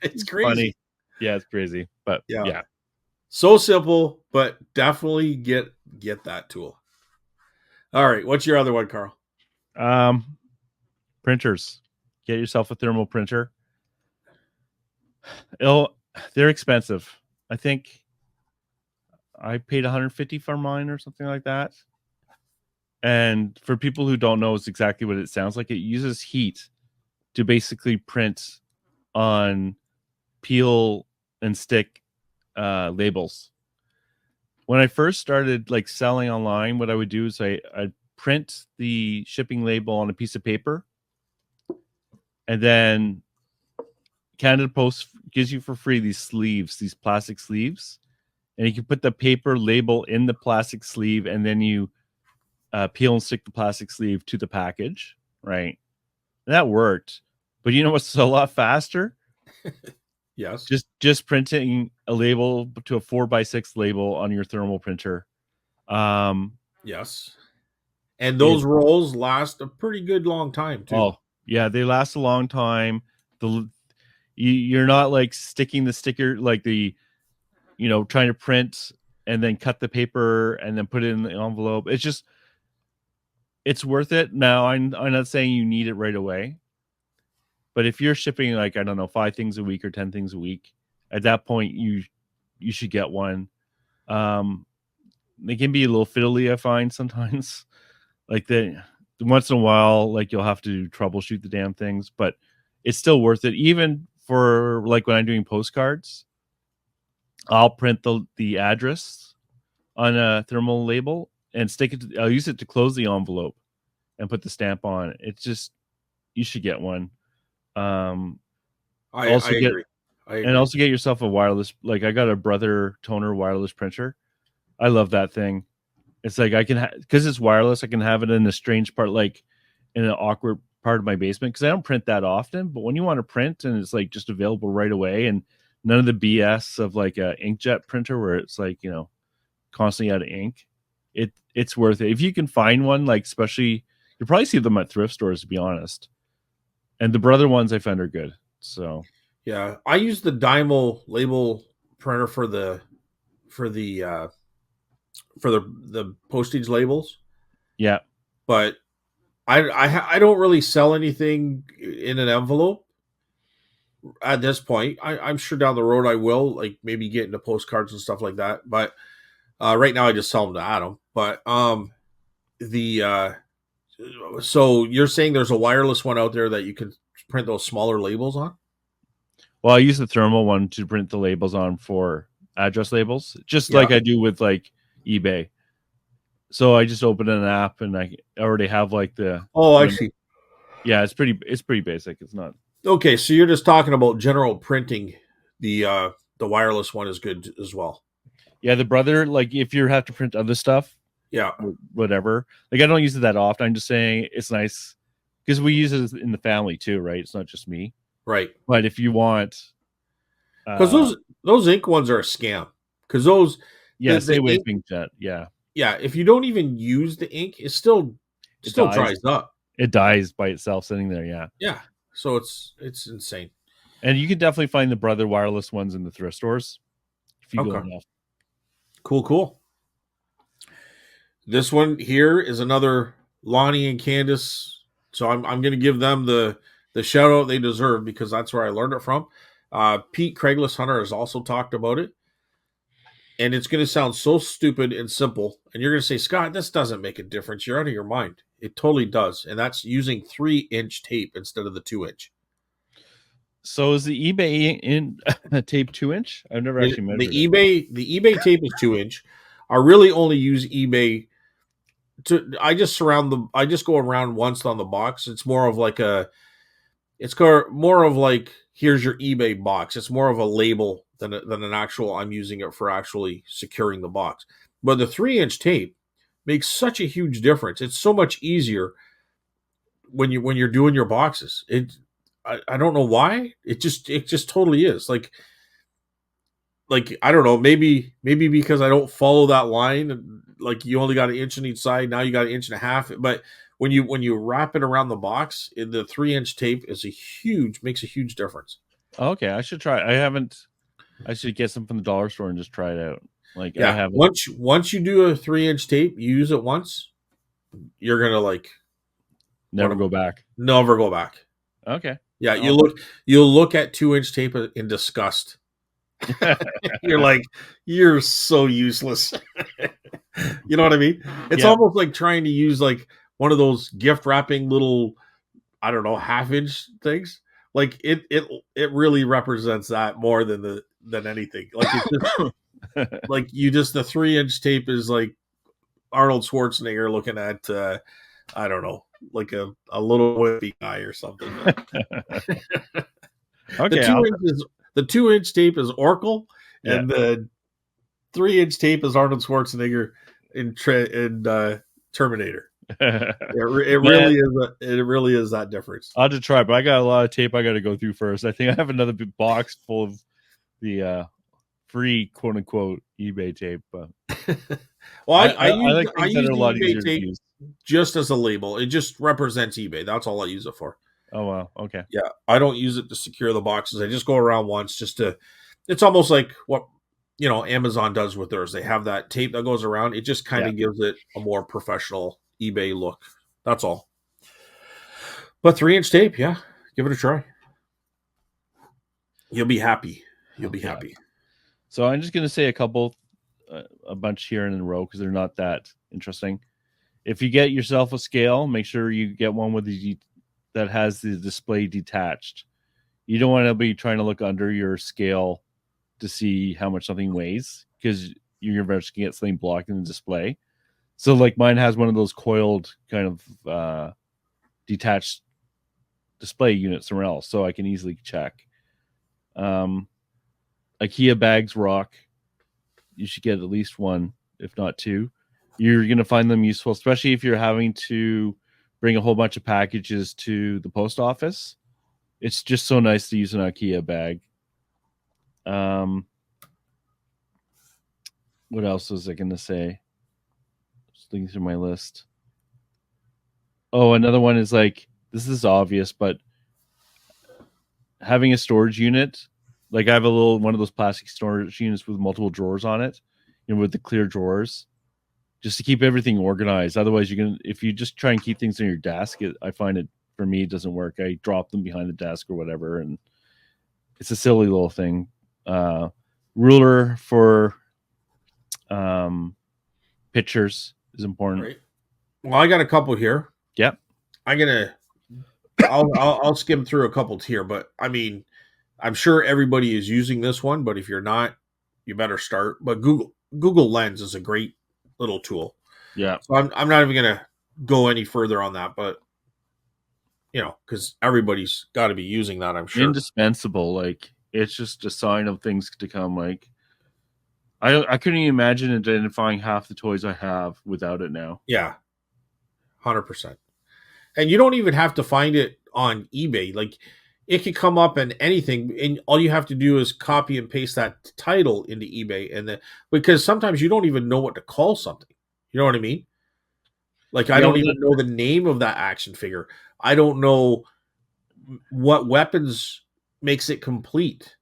It's crazy. Funny. Yeah, it's crazy. But yeah. So simple, but definitely get that tool. All right. What's your other one, Carl? Printers. Get yourself a thermal printer. They're expensive. I think I paid $150 for mine or something like that. And for people who don't know, it's exactly what it sounds like. It uses heat to basically print on peel and stick labels. When I first started like selling online, what I would do is I'd print the shipping label on a piece of paper, and then Canada Post gives you for free these sleeves, these plastic sleeves, and you can put the paper label in the plastic sleeve, and then you peel and stick the plastic sleeve to the package, right? And that worked. But you know what's a lot faster? Yes. Just printing a label to a 4x6 label on your thermal printer. Yes. And It those rolls last a pretty good long time too. Oh yeah, they last a long time. You're not like sticking the sticker like trying to print and then cut the paper and then put it in the envelope. It's worth it. Now I'm not saying you need it right away, but if you're shipping like, I don't know, 5 things a week or 10 things a week, at that point you should get one. They can be a little fiddly, I find sometimes. Like once in a while, like you'll have to troubleshoot the damn things, but it's still worth it. Even for like when I'm doing postcards, I'll print the address on a thermal label and stick it. I'll use it to close the envelope and put the stamp on. It's just, you should get one. I Also agree. And also get yourself a wireless. Like I got a Brother toner wireless printer. I love that thing. It's like I can, because it's wireless, I can have it in a strange part, like in an awkward part of my basement, because I don't print that often. But when you want to print and it's like just available right away, and none of the BS of like a inkjet printer where it's like, constantly out of ink, it's worth it. If you can find one, like especially, you'll probably see them at thrift stores, to be honest. And the Brother ones I found are good. So yeah, I use the Dymo label printer for the postage labels. yeah. But I don't really sell anything in an envelope at this point. I'm sure down the road I will, like maybe get into postcards and stuff like that. But right now I just sell them to Adam. But the so you're saying there's a wireless one out there that you can print those smaller labels on? Well, I use the thermal one to print the labels on for address labels, just Yeah. like I do with like eBay. So I just open an app and I already have like the. Oh, I see. Yeah, it's pretty basic. It's not. Okay, so you're just talking about general printing. The wireless one is good as well. Yeah, the Brother, like if you have to print other stuff, Yeah. whatever. Like I don't use it that often. I'm just saying it's nice because we use it in the family too, right? It's not just me. Right. But if you want, Because those ink ones are a scam. Because those, yeah, stay away ink, from jet. Yeah, yeah. If you don't even use the ink, it still dies. dries up. It dies by itself sitting there. Yeah. Yeah. So it's insane. And you can definitely find the Brother wireless ones in the thrift stores if you go enough. Cool. This one here is another Lonnie and Candace. So I'm going to give them the shout out they deserve because that's where I learned it from. Pete Craigless Hunter has also talked about it. And it's going to sound so stupid and simple. And you're going to say, Scott, this doesn't make a difference. You're out of your mind. It totally does. And that's using 3-inch tape instead of the 2-inch. So is the eBay tape 2-inch? I've never actually measured it. The eBay tape is 2-inch. I really only use eBay I just go around once on the box. It's more of like here's your eBay box. It's more of a label than an actual. I'm using it for actually securing the box. But the 3-inch tape makes such a huge difference. It's so much easier when you're doing your boxes. I don't know why. It just totally is. Like I don't know, maybe because I don't follow that line. Like you only got an inch on each side. Now you got an inch and a half. But when you wrap it around the box, the 3-inch tape makes a huge difference. Okay, I should try. I should get some from the dollar store and just try it out. Like yeah, I haven't. Once you do a 3-inch tape, you use it once, you're gonna never go back. Never go back. Okay. Yeah, you'll look at 2-inch tape in disgust. You're like, you're so useless. You know what I mean? It's almost like trying to use like one of those gift wrapping little, I don't know, 1/2-inch things like it really represents that more than anything. Like it's just like the 3-inch tape is like Arnold Schwarzenegger looking at I don't know, like a little wimpy guy or something. The Okay, 2-inch tape is Oracle, yeah. and the 3-inch tape is Arnold Schwarzenegger in Terminator. It Man, really is. It really is that difference. I'll have to try, but I got a lot of tape I got to go through first. I think I have another big box full of the free quote unquote eBay tape. But Well, I like I things that use are a the lot eBay easier to tape use. just as a label. It just represents eBay. That's all I use it for. Oh wow, okay. Yeah, I don't use it to secure the boxes. I just go around once just to. It's almost like what Amazon does with theirs. They have that tape that goes around. It just kind Yeah. of gives it a more professional eBay look. That's all. But 3-inch tape, yeah, give it a try. You'll be happy. You'll be Okay. happy. So I'm just gonna say a bunch here in a row because they're not that interesting. If you get yourself a scale, make sure you get one that has the display detached. You don't want to be trying to look under your scale to see how much something weighs because you're eventually going to get something blocked in the display. So like mine has one of those coiled kind of detached display units somewhere else, so I can easily check. IKEA bags rock. You should get at least one, if not two. You're going to find them useful, especially if you're having to bring a whole bunch of packages to the post office. It's just so nice to use an IKEA bag. What else was I going to say? Just looking through my list. Oh, another one is like, this is obvious, but having a storage unit, like I have one of those plastic storage units with multiple drawers on it, with the clear drawers, just to keep everything organized. Otherwise, if you just try and keep things on your desk, I find it, for me, it doesn't work. I drop them behind the desk or whatever, and it's a silly little thing. Ruler for pictures is important. Right. Well, I got a couple here. Yep. I'll skim through a couple here, but I mean, I'm sure everybody is using this one, but if you're not, you better start. But Google Lens is a great little tool. Yeah. So I'm not even gonna go any further on that, but because everybody's got to be using that, I'm sure. Indispensable. Like it's just a sign of things to come. Like I couldn't even imagine identifying half the toys I have without it now. Yeah, 100%. And you don't even have to find it on eBay. Like it could come up in anything, and all you have to do is copy and paste that title into eBay, and then because sometimes you don't even know what to call something. You know what I mean? Like I don't even know the name of that action figure. I don't know what weapons makes it complete,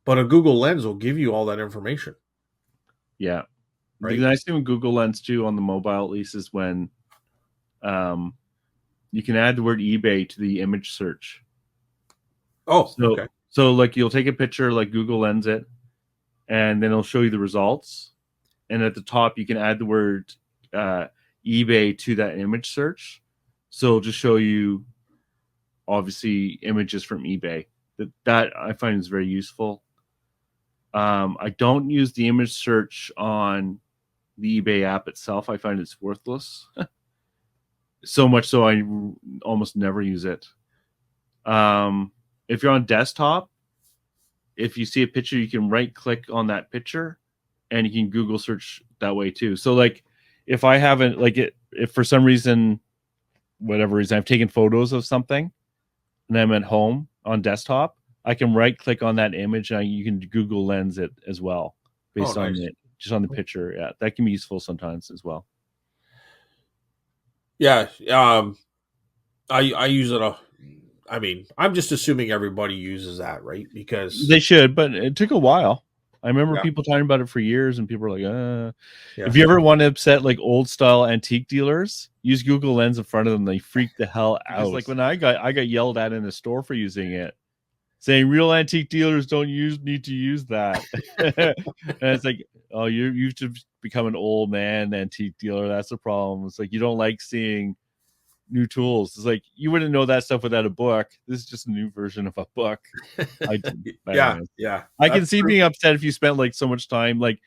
but a Google Lens will give you all that information. Yeah. Right? The nice thing with Google Lens too, on the mobile at least, is when you can add the word eBay to the image search. Oh, okay. So like you'll take a picture, like Google Lens it, and then it'll show you the results. And at the top, you can add the word eBay to that image search. So it'll just show you, obviously, images from eBay. That I find is very useful. I don't use the image search on the eBay app itself. I find it's worthless. So much so I almost never use it. If you're on desktop, if you see a picture, you can right click on that picture and you can Google search that way too. So like if I haven't, like if for some reason, whatever reason, I've taken photos of something and I'm at home on desktop, I can right click on that image and you can Google Lens it as well based on it, just on the picture. Yeah, that can be useful sometimes as well. Yeah, I use it. I mean, I'm just assuming everybody uses that, right? Because they should, but it took a while. I remember people talking about it for years, and people were like, If you ever want to upset like old style antique dealers, use Google Lens in front of them. They freak the hell out. Because like when I got yelled at in the store for using it, saying real antique dealers don't need to use that. And it's like, oh, you should become an old man antique dealer. That's the problem. It's like you don't like seeing new tools. It's like you wouldn't know that stuff without a book. This is just a new version of a book. Yeah, Anyways, yeah, I can that's see true. being upset if you spent like so much time like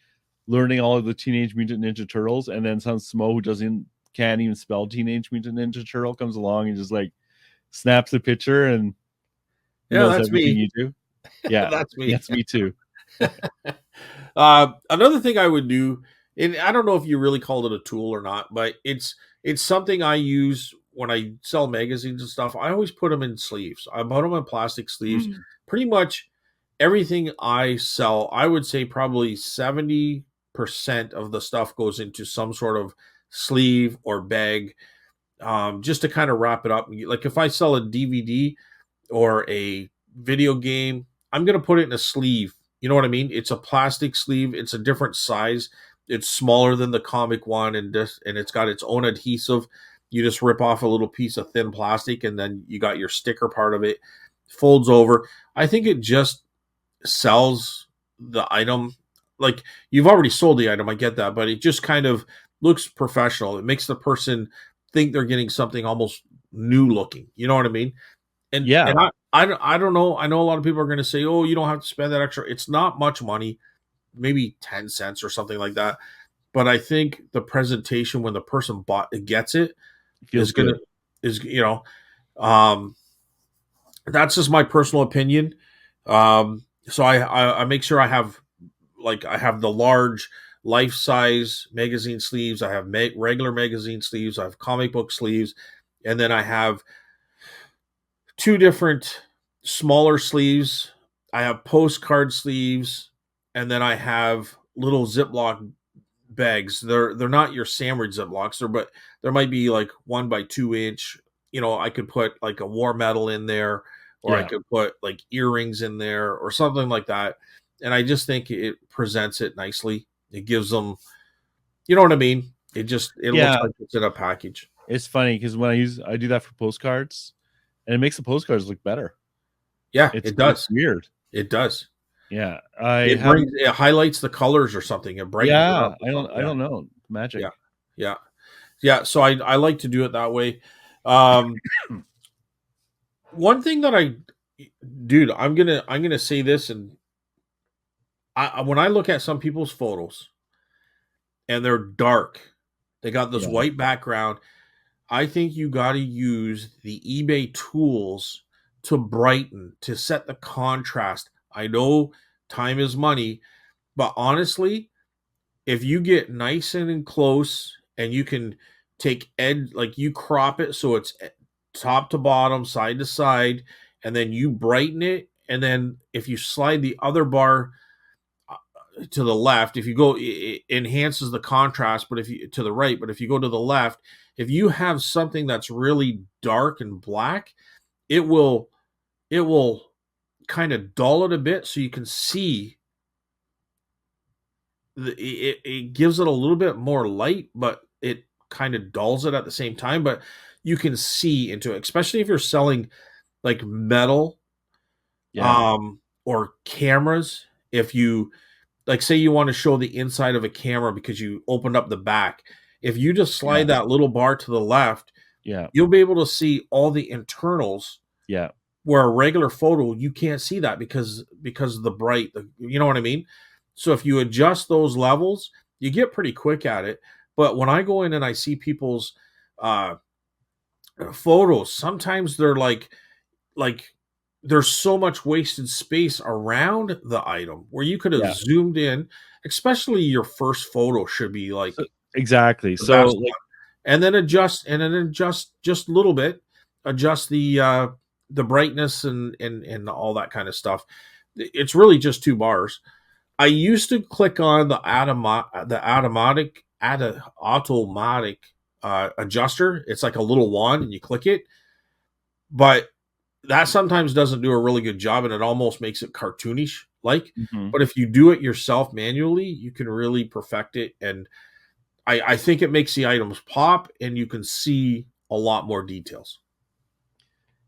learning all of the Teenage Mutant Ninja Turtles, and then some Smo who doesn't can't even spell Teenage Mutant Ninja Turtle comes along and just like snaps a picture and Yeah, knows that's everything me. you do. Yeah, That's me. that's me too. Another thing I would do, and I don't know if you really called it a tool or not, but it's something I use when I sell magazines and stuff. I always put them in sleeves. I put them in plastic sleeves. Mm. Pretty much everything I sell, I would say probably 70% of the stuff goes into some sort of sleeve or bag, just to kind of wrap it up. Like if I sell a DVD or a video game, I'm going to put it in a sleeve. You know what I mean? It's a plastic sleeve. It's a different size. It's smaller than the comic one, and it's got its own adhesive. You just rip off a little piece of thin plastic, and then you got your sticker part of it. Folds over. I think it just sells the item. Like you've already sold the item, I get that, but it just kind of looks professional. It makes the person think they're getting something almost new looking. You know what I mean? And Yeah, I don't know. I know a lot of people are going to say, "Oh, you don't have to spend that extra." It's not much money, maybe 10 cents or something like that. But I think the presentation when the person bought it gets it it is feels going good. to is um that's just my personal opinion. So I make sure I have the large life size magazine sleeves. I have regular magazine sleeves. I have comic book sleeves, and then I have two different smaller sleeves. I have postcard sleeves, and then I have little Ziploc bags. They're not your sandwich Ziplocs, but there might be like 1 by 2 inch. I could put like a war medal in there, or I Yeah, could put like earrings in there, or something like that. And I just think it presents it nicely. It gives them, you know what I mean. It looks yeah. like it's in a package. It's funny because when I do that for postcards, and it makes the postcards look better. Yeah, it It's does. weird. It does. Yeah, I have. It highlights the colors or something. It brightens it Yeah, up or something. I Yeah, don't know magic. yeah, yeah, yeah. So I like to do it that way. Um, One thing that dude, I'm gonna say this, and when I look at some people's photos and they're dark, they got this Yeah, white background. I think you got to use the eBay tools to brighten, to set the contrast. I know time is money, but honestly, if you get nice and close and you can take like you crop it so it's top to bottom, side to side, and then you brighten it, and then if you slide the other bar to the left, if you go, it enhances the contrast, but if you to the right, but if you go to the left, if you have something that's really dark and black, it will kind of dull it a bit so you can see it gives it a little bit more light, but it kind of dulls it at the same time. But you can see into it, especially if you're selling like metal, yeah, or cameras. If you like, say you want to show the inside of a camera because you opened up the back, if you just yeah, slide that little bar to the left, yeah, you'll be able to see all the internals. yeah, Where a regular photo you can't see that because of the you know what I mean. So if you adjust those levels, you get pretty quick at it. But when I go in and I see people's uh photos, sometimes they're like there's so much wasted space around the item where you could have yeah. zoomed in. Especially your first photo should be like So exactly. the So best like, one, and then adjust just a little bit, adjust the brightness and all that kind of stuff. It's really just 2 bars. I used to click on the automatic adjuster. It's like a little wand and you click it, but that sometimes doesn't do a really good job, and it almost makes it cartoonish like. mhm. But if you do it yourself manually, you can really perfect it, and I think it makes the items pop, and you can see a lot more details.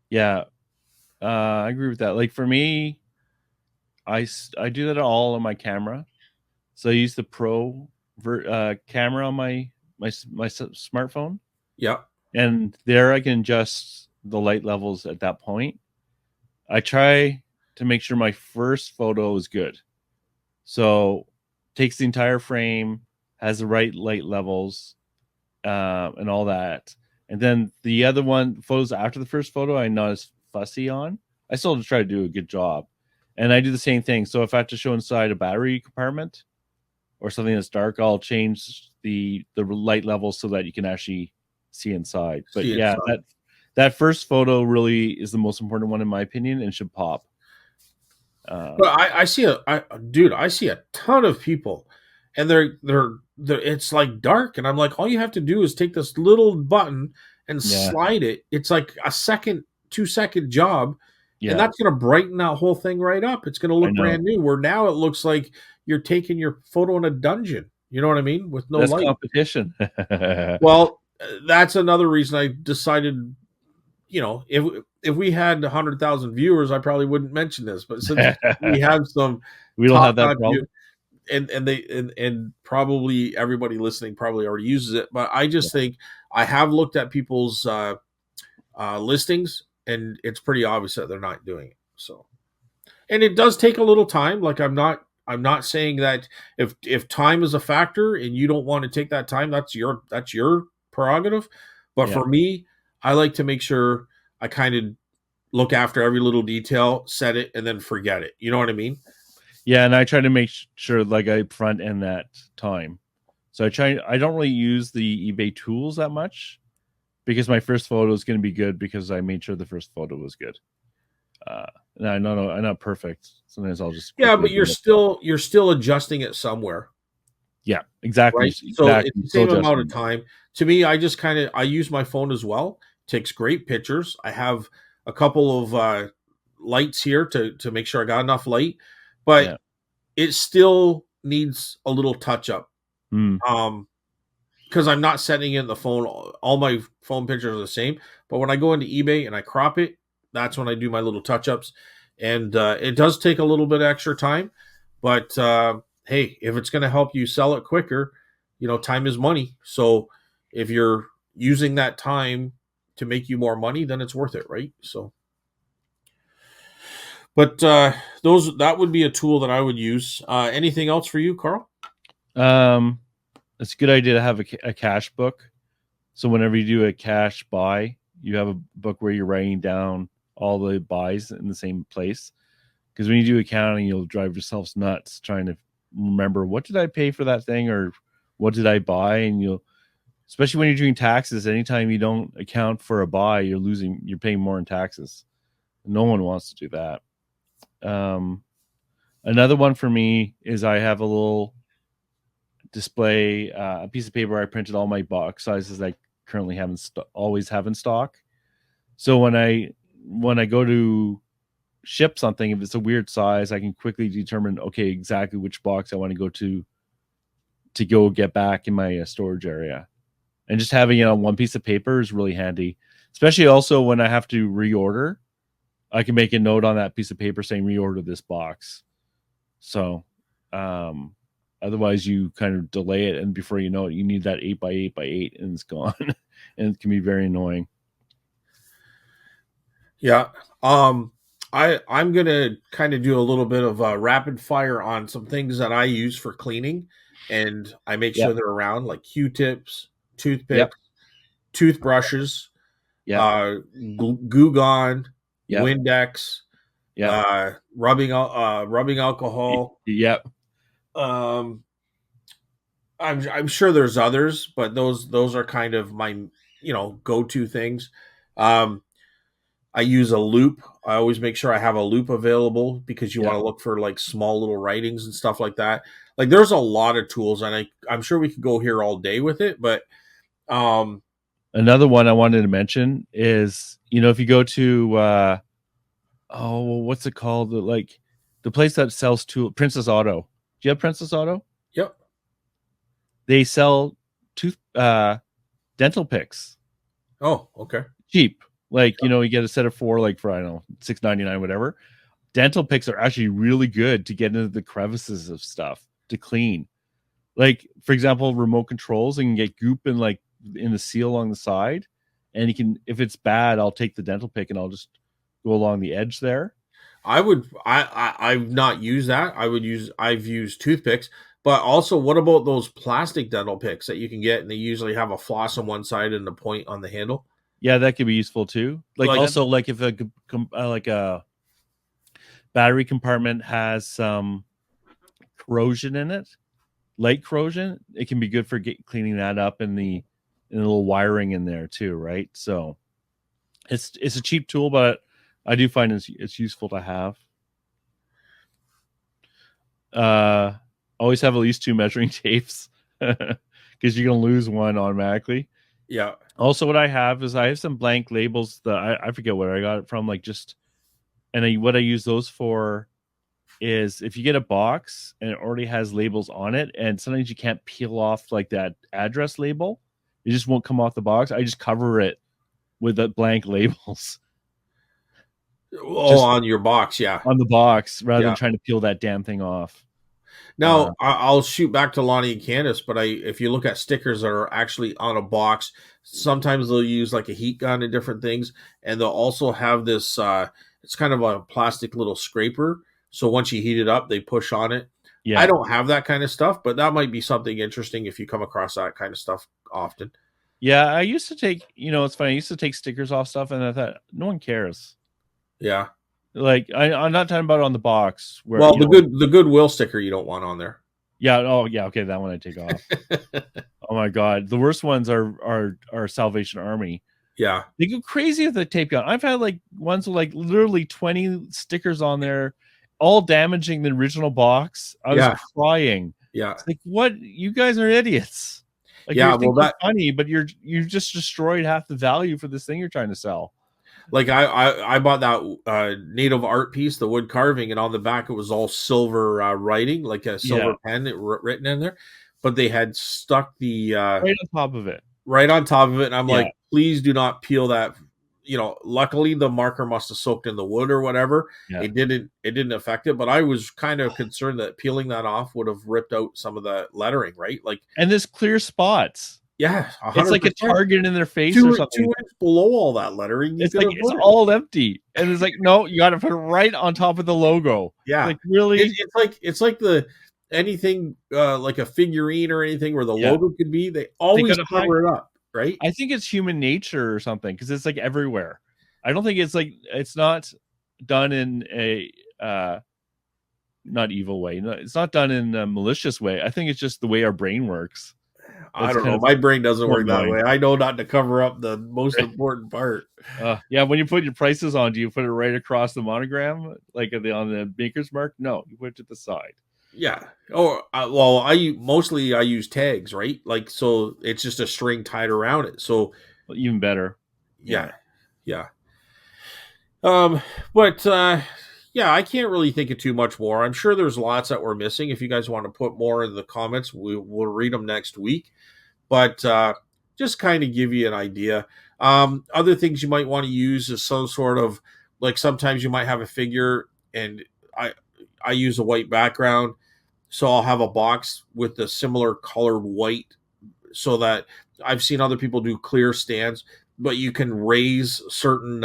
Yeah, I agree with that. Like for me, I do that all on my camera. So I use the camera on my smartphone, Yeah. and there I can adjust the light levels at that point. I try to make sure my first photo is good. So takes the entire frame, has the right light levels, and all that. And then the other one, photos after the first photo, I'm not as fussy on. I still try to do a good job. And I do the same thing. So if I have to show inside a battery compartment or something that's dark, I'll change the light level so that you can actually see inside. But See yeah, inside. that first photo really is the most important one in my opinion and should pop. But I see dude, I see a ton of people, and they're it's like dark, and I'm like, all you have to do is take this little button and Yeah, slide it. It's like a second, 2 second job, and yeah, that's going to brighten that whole thing right up. It's going to I look know. brand new. Where now it looks like you're taking your photo in a dungeon. You know what I mean? With no That's light. competition. Well, that's another reason I decided, if we had 100,000 viewers, I probably wouldn't mention this. But since we have some We don't top have that notch, problem. and probably everybody listening probably already uses it, but I just think I have looked at people's listings, and it's pretty obvious that they're not doing it. So, and it does take a little time. Like I'm not saying that if time is a factor and you don't want to take that time, that's your prerogative. But Yeah. for me, I like to make sure I kind of look after every little detail, set it, and then forget it. You know what I mean? Yeah, and I try to make sure like I front end that time. So I don't really use the eBay tools that much because my first photo is going to be good because I made sure the first photo was good. Uh, and I know I'm not perfect. Sometimes I'll just Yeah, quickly but you're bring it up. still adjusting it somewhere, Yeah, exactly, right? So it's exactly. the Still same amount adjusting of it. time. To me, I use my phone as well. Takes great pictures. I have a couple of lights here to make sure I got enough light, but Yeah. it still needs a little touch up. Mm, Um, because I'm not setting in the phone. All my phone pictures are the same. But when I go into eBay and I crop it, that's when I do my little touch ups, and it does take a little bit extra time. But hey, if it's going to help you sell it quicker, time is money. So if you're using that time to make you more money, then it's worth it, right? So, but those that would be a tool that I would use. Anything else for you, Carl? um, it's a good idea to have a cash book. So whenever you do a cash buy, you have a book where you're writing down all the buys in the same place. Because when you do accounting, you'll drive yourselves nuts trying to remember what did I pay for that thing or what did I buy, and you'll especially when you're doing taxes. Anytime you don't account for a buy, you're paying more in taxes. No one wants to do that. Um, Another one for me is I have a little display, a piece of paper. I printed all my box sizes I currently always have in stock. So when I go to ship something, if it's a weird size, I can quickly determine exactly which box I want to go get back in my storage area. And just having it on one piece of paper is really handy, especially also when I have to reorder. I can make a note on that piece of paper saying reorder this box. So, um, otherwise you kind of delay it, and before you know it, you need that 8 by 8 by 8, and it's gone, and it can be very annoying. Yeah. Um, I'm gonna kind of do a little bit of rapid fire on some things that I use for cleaning, and I make sure Yep, they're around, like Q-tips, yep, toothpicks, toothbrushes, yep, Goo Gone, yep, Windex, yep, rubbing alcohol. yep. Um, I'm sure there's others, but those are kind of my go to things. Um, I use a loop. I always make sure I have a loop available because you want Yep. to look for like small little writings and stuff like that. Like there's a lot of tools, and I'm sure we could go here all day with it. But um, Another one I wanted to mention is, if you go to what's it called? Like the place that sells Princess Auto. Do you have Princess Auto? yep. They sell tooth dental picks Oh, okay. cheap. Like, you get a set of four, like for I don't know, $6.99, whatever. Dental picks are actually really good to get into the crevices of stuff to clean. Like, for example, remote controls and get goop in the seal along the side. and you can, if it's bad, I'll take the dental pick and I'll just go along the edge there. I've not used that. I've used toothpicks, but also what about those plastic dental picks that you can get and they usually have a floss on one side and a point on the handle? Yeah, that could be useful too. Like Like, also, like if like a battery compartment has some corrosion in it, light corrosion, it can be good for cleaning that up in the little wiring in there too, right? So it's a cheap tool, but I do find it's useful to have. Always have at least 2 measuring tapes because you're gonna lose one automatically. yeah. Also, what I have is I have some blank labels that I forget where I got it from, like just, and what I use those for is if you get a box and it already has labels on it, and sometimes you can't peel off like that address label, it just won't come off the box. I just cover it with the blank labels. Oh, Just on your box, yeah. on the box rather Yeah. than trying to peel that damn thing off. Now I'll shoot back to Lonnie and Candace, but if you look at stickers that are actually on a box, sometimes they'll use like a heat gun and different things, and they'll also have this. It's kind of a plastic little scraper, so once you heat it up, they push on it. Yeah. I don't have that kind of stuff, but that might be something interesting if you come across that kind of stuff often. Yeah, I used to take, it's funny, I used to take stickers off stuff and I thought, no one cares. Yeah. Like I'm not talking about on the box where, Well, the Goodwill sticker you don't want on there. Yeah. Oh, yeah. Okay, that one I take off. Oh my god, the worst ones are Salvation Army. Yeah, they go crazy with the tape gun. I've had like ones with like literally 20 stickers on there, all damaging the original box. I was crying. Yeah, it's like, what? You guys are idiots. Like, yeah, you think you're funny, but you've just destroyed half the value for this thing you're trying to sell. Like I bought that native art piece, the wood carving, and on the back it was all silver writing, like a silver pen written in there, but they had stuck the right on top of it. Right on top of it, and I'm like, please do not peel that. Luckily the marker must have soaked in the wood or whatever. Yeah. It didn't affect it, but I was kind of concerned that peeling that off would have ripped out some of the lettering, right? Like, and there's clear spots. Yeah, 100%. It's like a target in their face or something. 2 inches below all that lettering. It's like it's all empty, and it's like, no, you got to put it right on top of the logo. Yeah, like really, it's like the anything like a figurine or anything where the logo could be. They always cover it up, right? I think it's human nature or something because it's like everywhere. I don't think it's not done in a not evil way. No, it's not done in a malicious way. I think it's just the way our brain works. I don't know. My brain doesn't work that way. I know not to cover up the most important part. Yeah, when you put your prices on, do you put it right across the monogram, like on the maker's mark? No, you put it to the side. Yeah. Or well, I use tags, right? Like, so it's just a string tied around it. So even better. Yeah. But yeah, I can't really think of too much more. I'm sure there's lots that we're missing. If you guys want to put more in the comments, we'll read them next week. But just kind of give you an idea. Other things you might want to use is some sort of, like, sometimes you might have a figure, and I use a white background, so I'll have a box with a similar colored white, so that I've seen other people do clear stands, but you can raise certain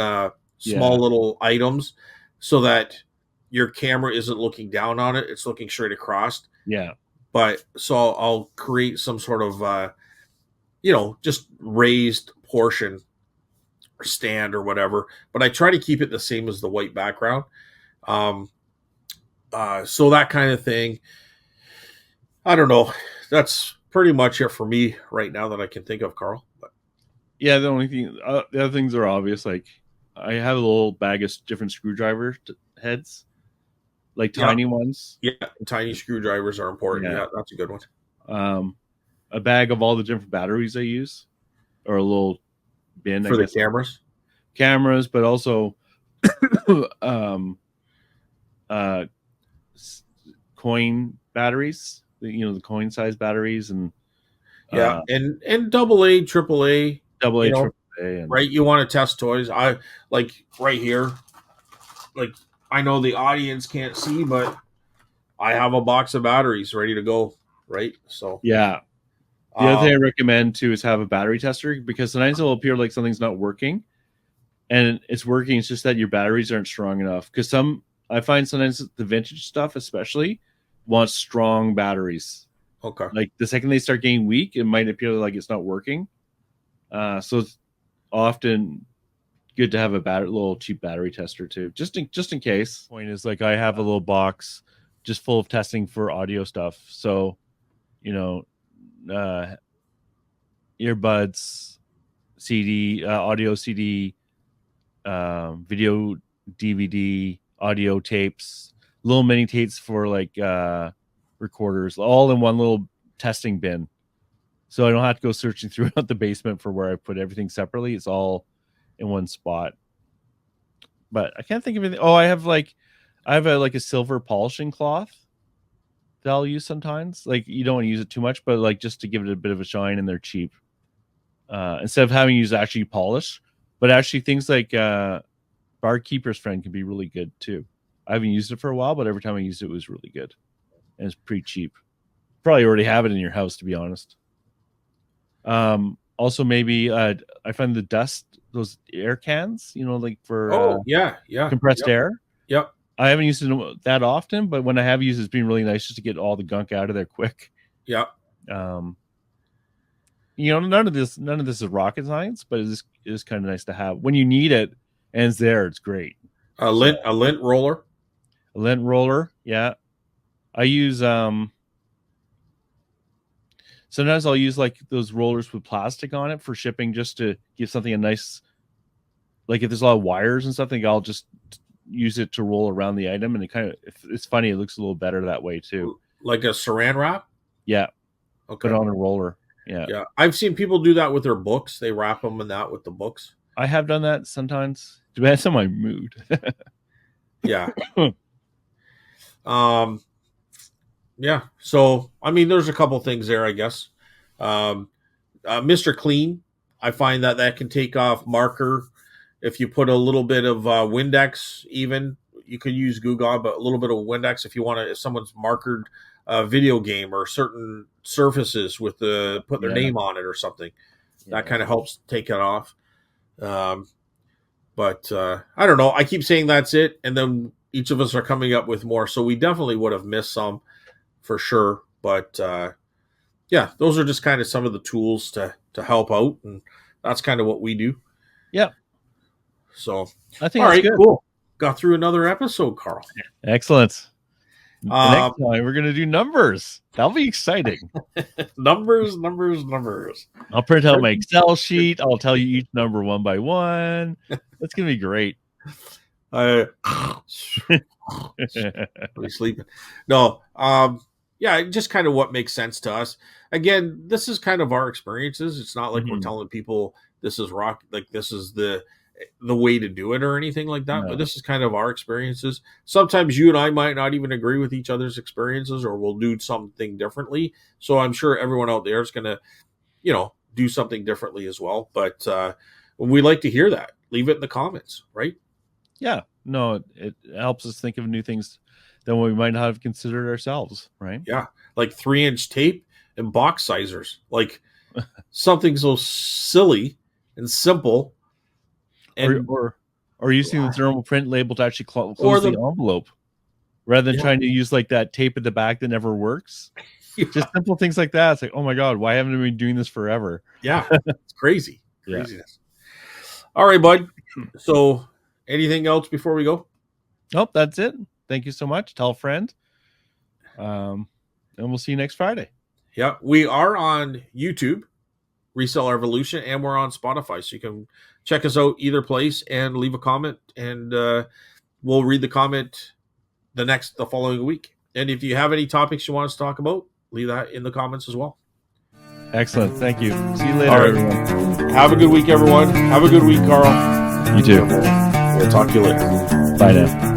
small little items so that your camera isn't looking down on it, it's looking straight across. Yeah. But so I'll create some sort of just raised portion or stand or whatever, but I try to keep it the same as the white background. So that kind of thing. I don't know. That's pretty much it for me right now that I can think of, Carl. But yeah, the only thing, the other things are obvious. Like, I have a little bag of different screwdriver heads, like tiny ones. Yeah, tiny screwdrivers are important. Yeah, that's a good one. A bag of all the different batteries I use, or a little bin for the cameras, but also coin batteries. The coin size batteries, and and AA, AAA, AAA, right? You want to test toys. I like right here. Like, I know the audience can't see, but I have a box of batteries ready to go. Right. So yeah. The other thing I recommend too is have a battery tester, because sometimes it'll appear like something's not working, and it's working. It's just that your batteries aren't strong enough. Because I find sometimes the vintage stuff, especially, wants strong batteries. Okay. Like the second they start getting weak, it might appear like it's not working. So it's often good to have a little cheap battery tester too, just in case. Point is, like, I have a little box just full of testing for audio stuff. So, earbuds, CD, audio CD, video DVD, audio tapes, little mini tapes for like recorders, all in one little testing bin. So I don't have to go searching throughout the basement for where I put everything separately. It's all in one spot. But I can't think of anything. Oh, I have a silver polishing cloth that I'll use sometimes. Like, you don't want to use it too much, but like just to give it a bit of a shine, and they're cheap. Instead of having to use actually polish, but actually things like Barkeeper's Friend can be really good too. I haven't used it for a while, but every time I used it, it was really good. And it's pretty cheap. Probably already have it in your house, to be honest. Also, maybe I find the dust, those air cans, like for compressed air. Yep. I haven't used it that often, but when I have used it, it's been really nice just to get all the gunk out of there quick. Yep. None of this is rocket science, but it is kind of nice to have when you need it, and it's there. It's great. A lint roller. A lint roller, yeah. I use sometimes I'll use like those rollers with plastic on it for shipping, just to give something a nice, like if there's a lot of wires and stuff, I'll just use it to roll around the item, and it's funny. It looks a little better that way too. Like a saran wrap? Yeah. Okay. Put it on a roller. Yeah. Yeah. I've seen people do that with their books. They wrap them in that with the books. I have done that sometimes. Depends on my mood. Yeah. Yeah. So, I mean, there's a couple things there, I guess. Mr. Clean, I find that can take off marker. If you put a little bit of Windex, even, you could use Goo Gone, but a little bit of Windex if someone's markered a video game or certain surfaces with put their name on it or something. Yeah. That kind of helps take it off. But I don't know. I keep saying that's it, and then each of us are coming up with more. So we definitely would have missed some for sure. But yeah, those are just kind of some of the tools to help out, and that's kind of what we do. Yeah. So I think all right, good. Cool. Got through another episode, Carl. Excellent. Next time we're going to do numbers. That'll be exciting. numbers. I'll print out my Excel sheet. I'll tell you each number one by one. That's going to be great. Are you sleeping? No. Yeah, just kind of what makes sense to us. Again, this is kind of our experiences. It's not like we're telling people this is rock, like this is the way to do it or anything like that. No. But this is kind of our experiences. Sometimes you and I might not even agree with each other's experiences, or we'll do something differently. So I'm sure everyone out there is going to, do something differently as well. But we like to hear that. Leave it in the comments, right? Yeah. No, it helps us think of new things that we might not have considered ourselves, right? Yeah. Like 3-inch tape and box sizers. Like something so silly and simple. And, or using the thermal print label to actually close the envelope, rather than trying to use like that tape at the back that never works. Yeah. Just simple things like that. It's like, oh my God, why haven't we been doing this forever? Yeah, it's crazy. Craziness. All right, bud. So anything else before we go? Nope, that's it. Thank you so much. Tell a friend. And we'll see you next Friday. Yeah, we are on YouTube, Reseller Evolution, and we're on Spotify. So you can check us out either place and leave a comment, and we'll read the comment the following week. And if you have any topics you want us to talk about, leave that in the comments as well. Excellent. Thank you. See you later, everyone. Have a good week, everyone. Have a good week, Carl. You too. We'll talk to you later. Bye now.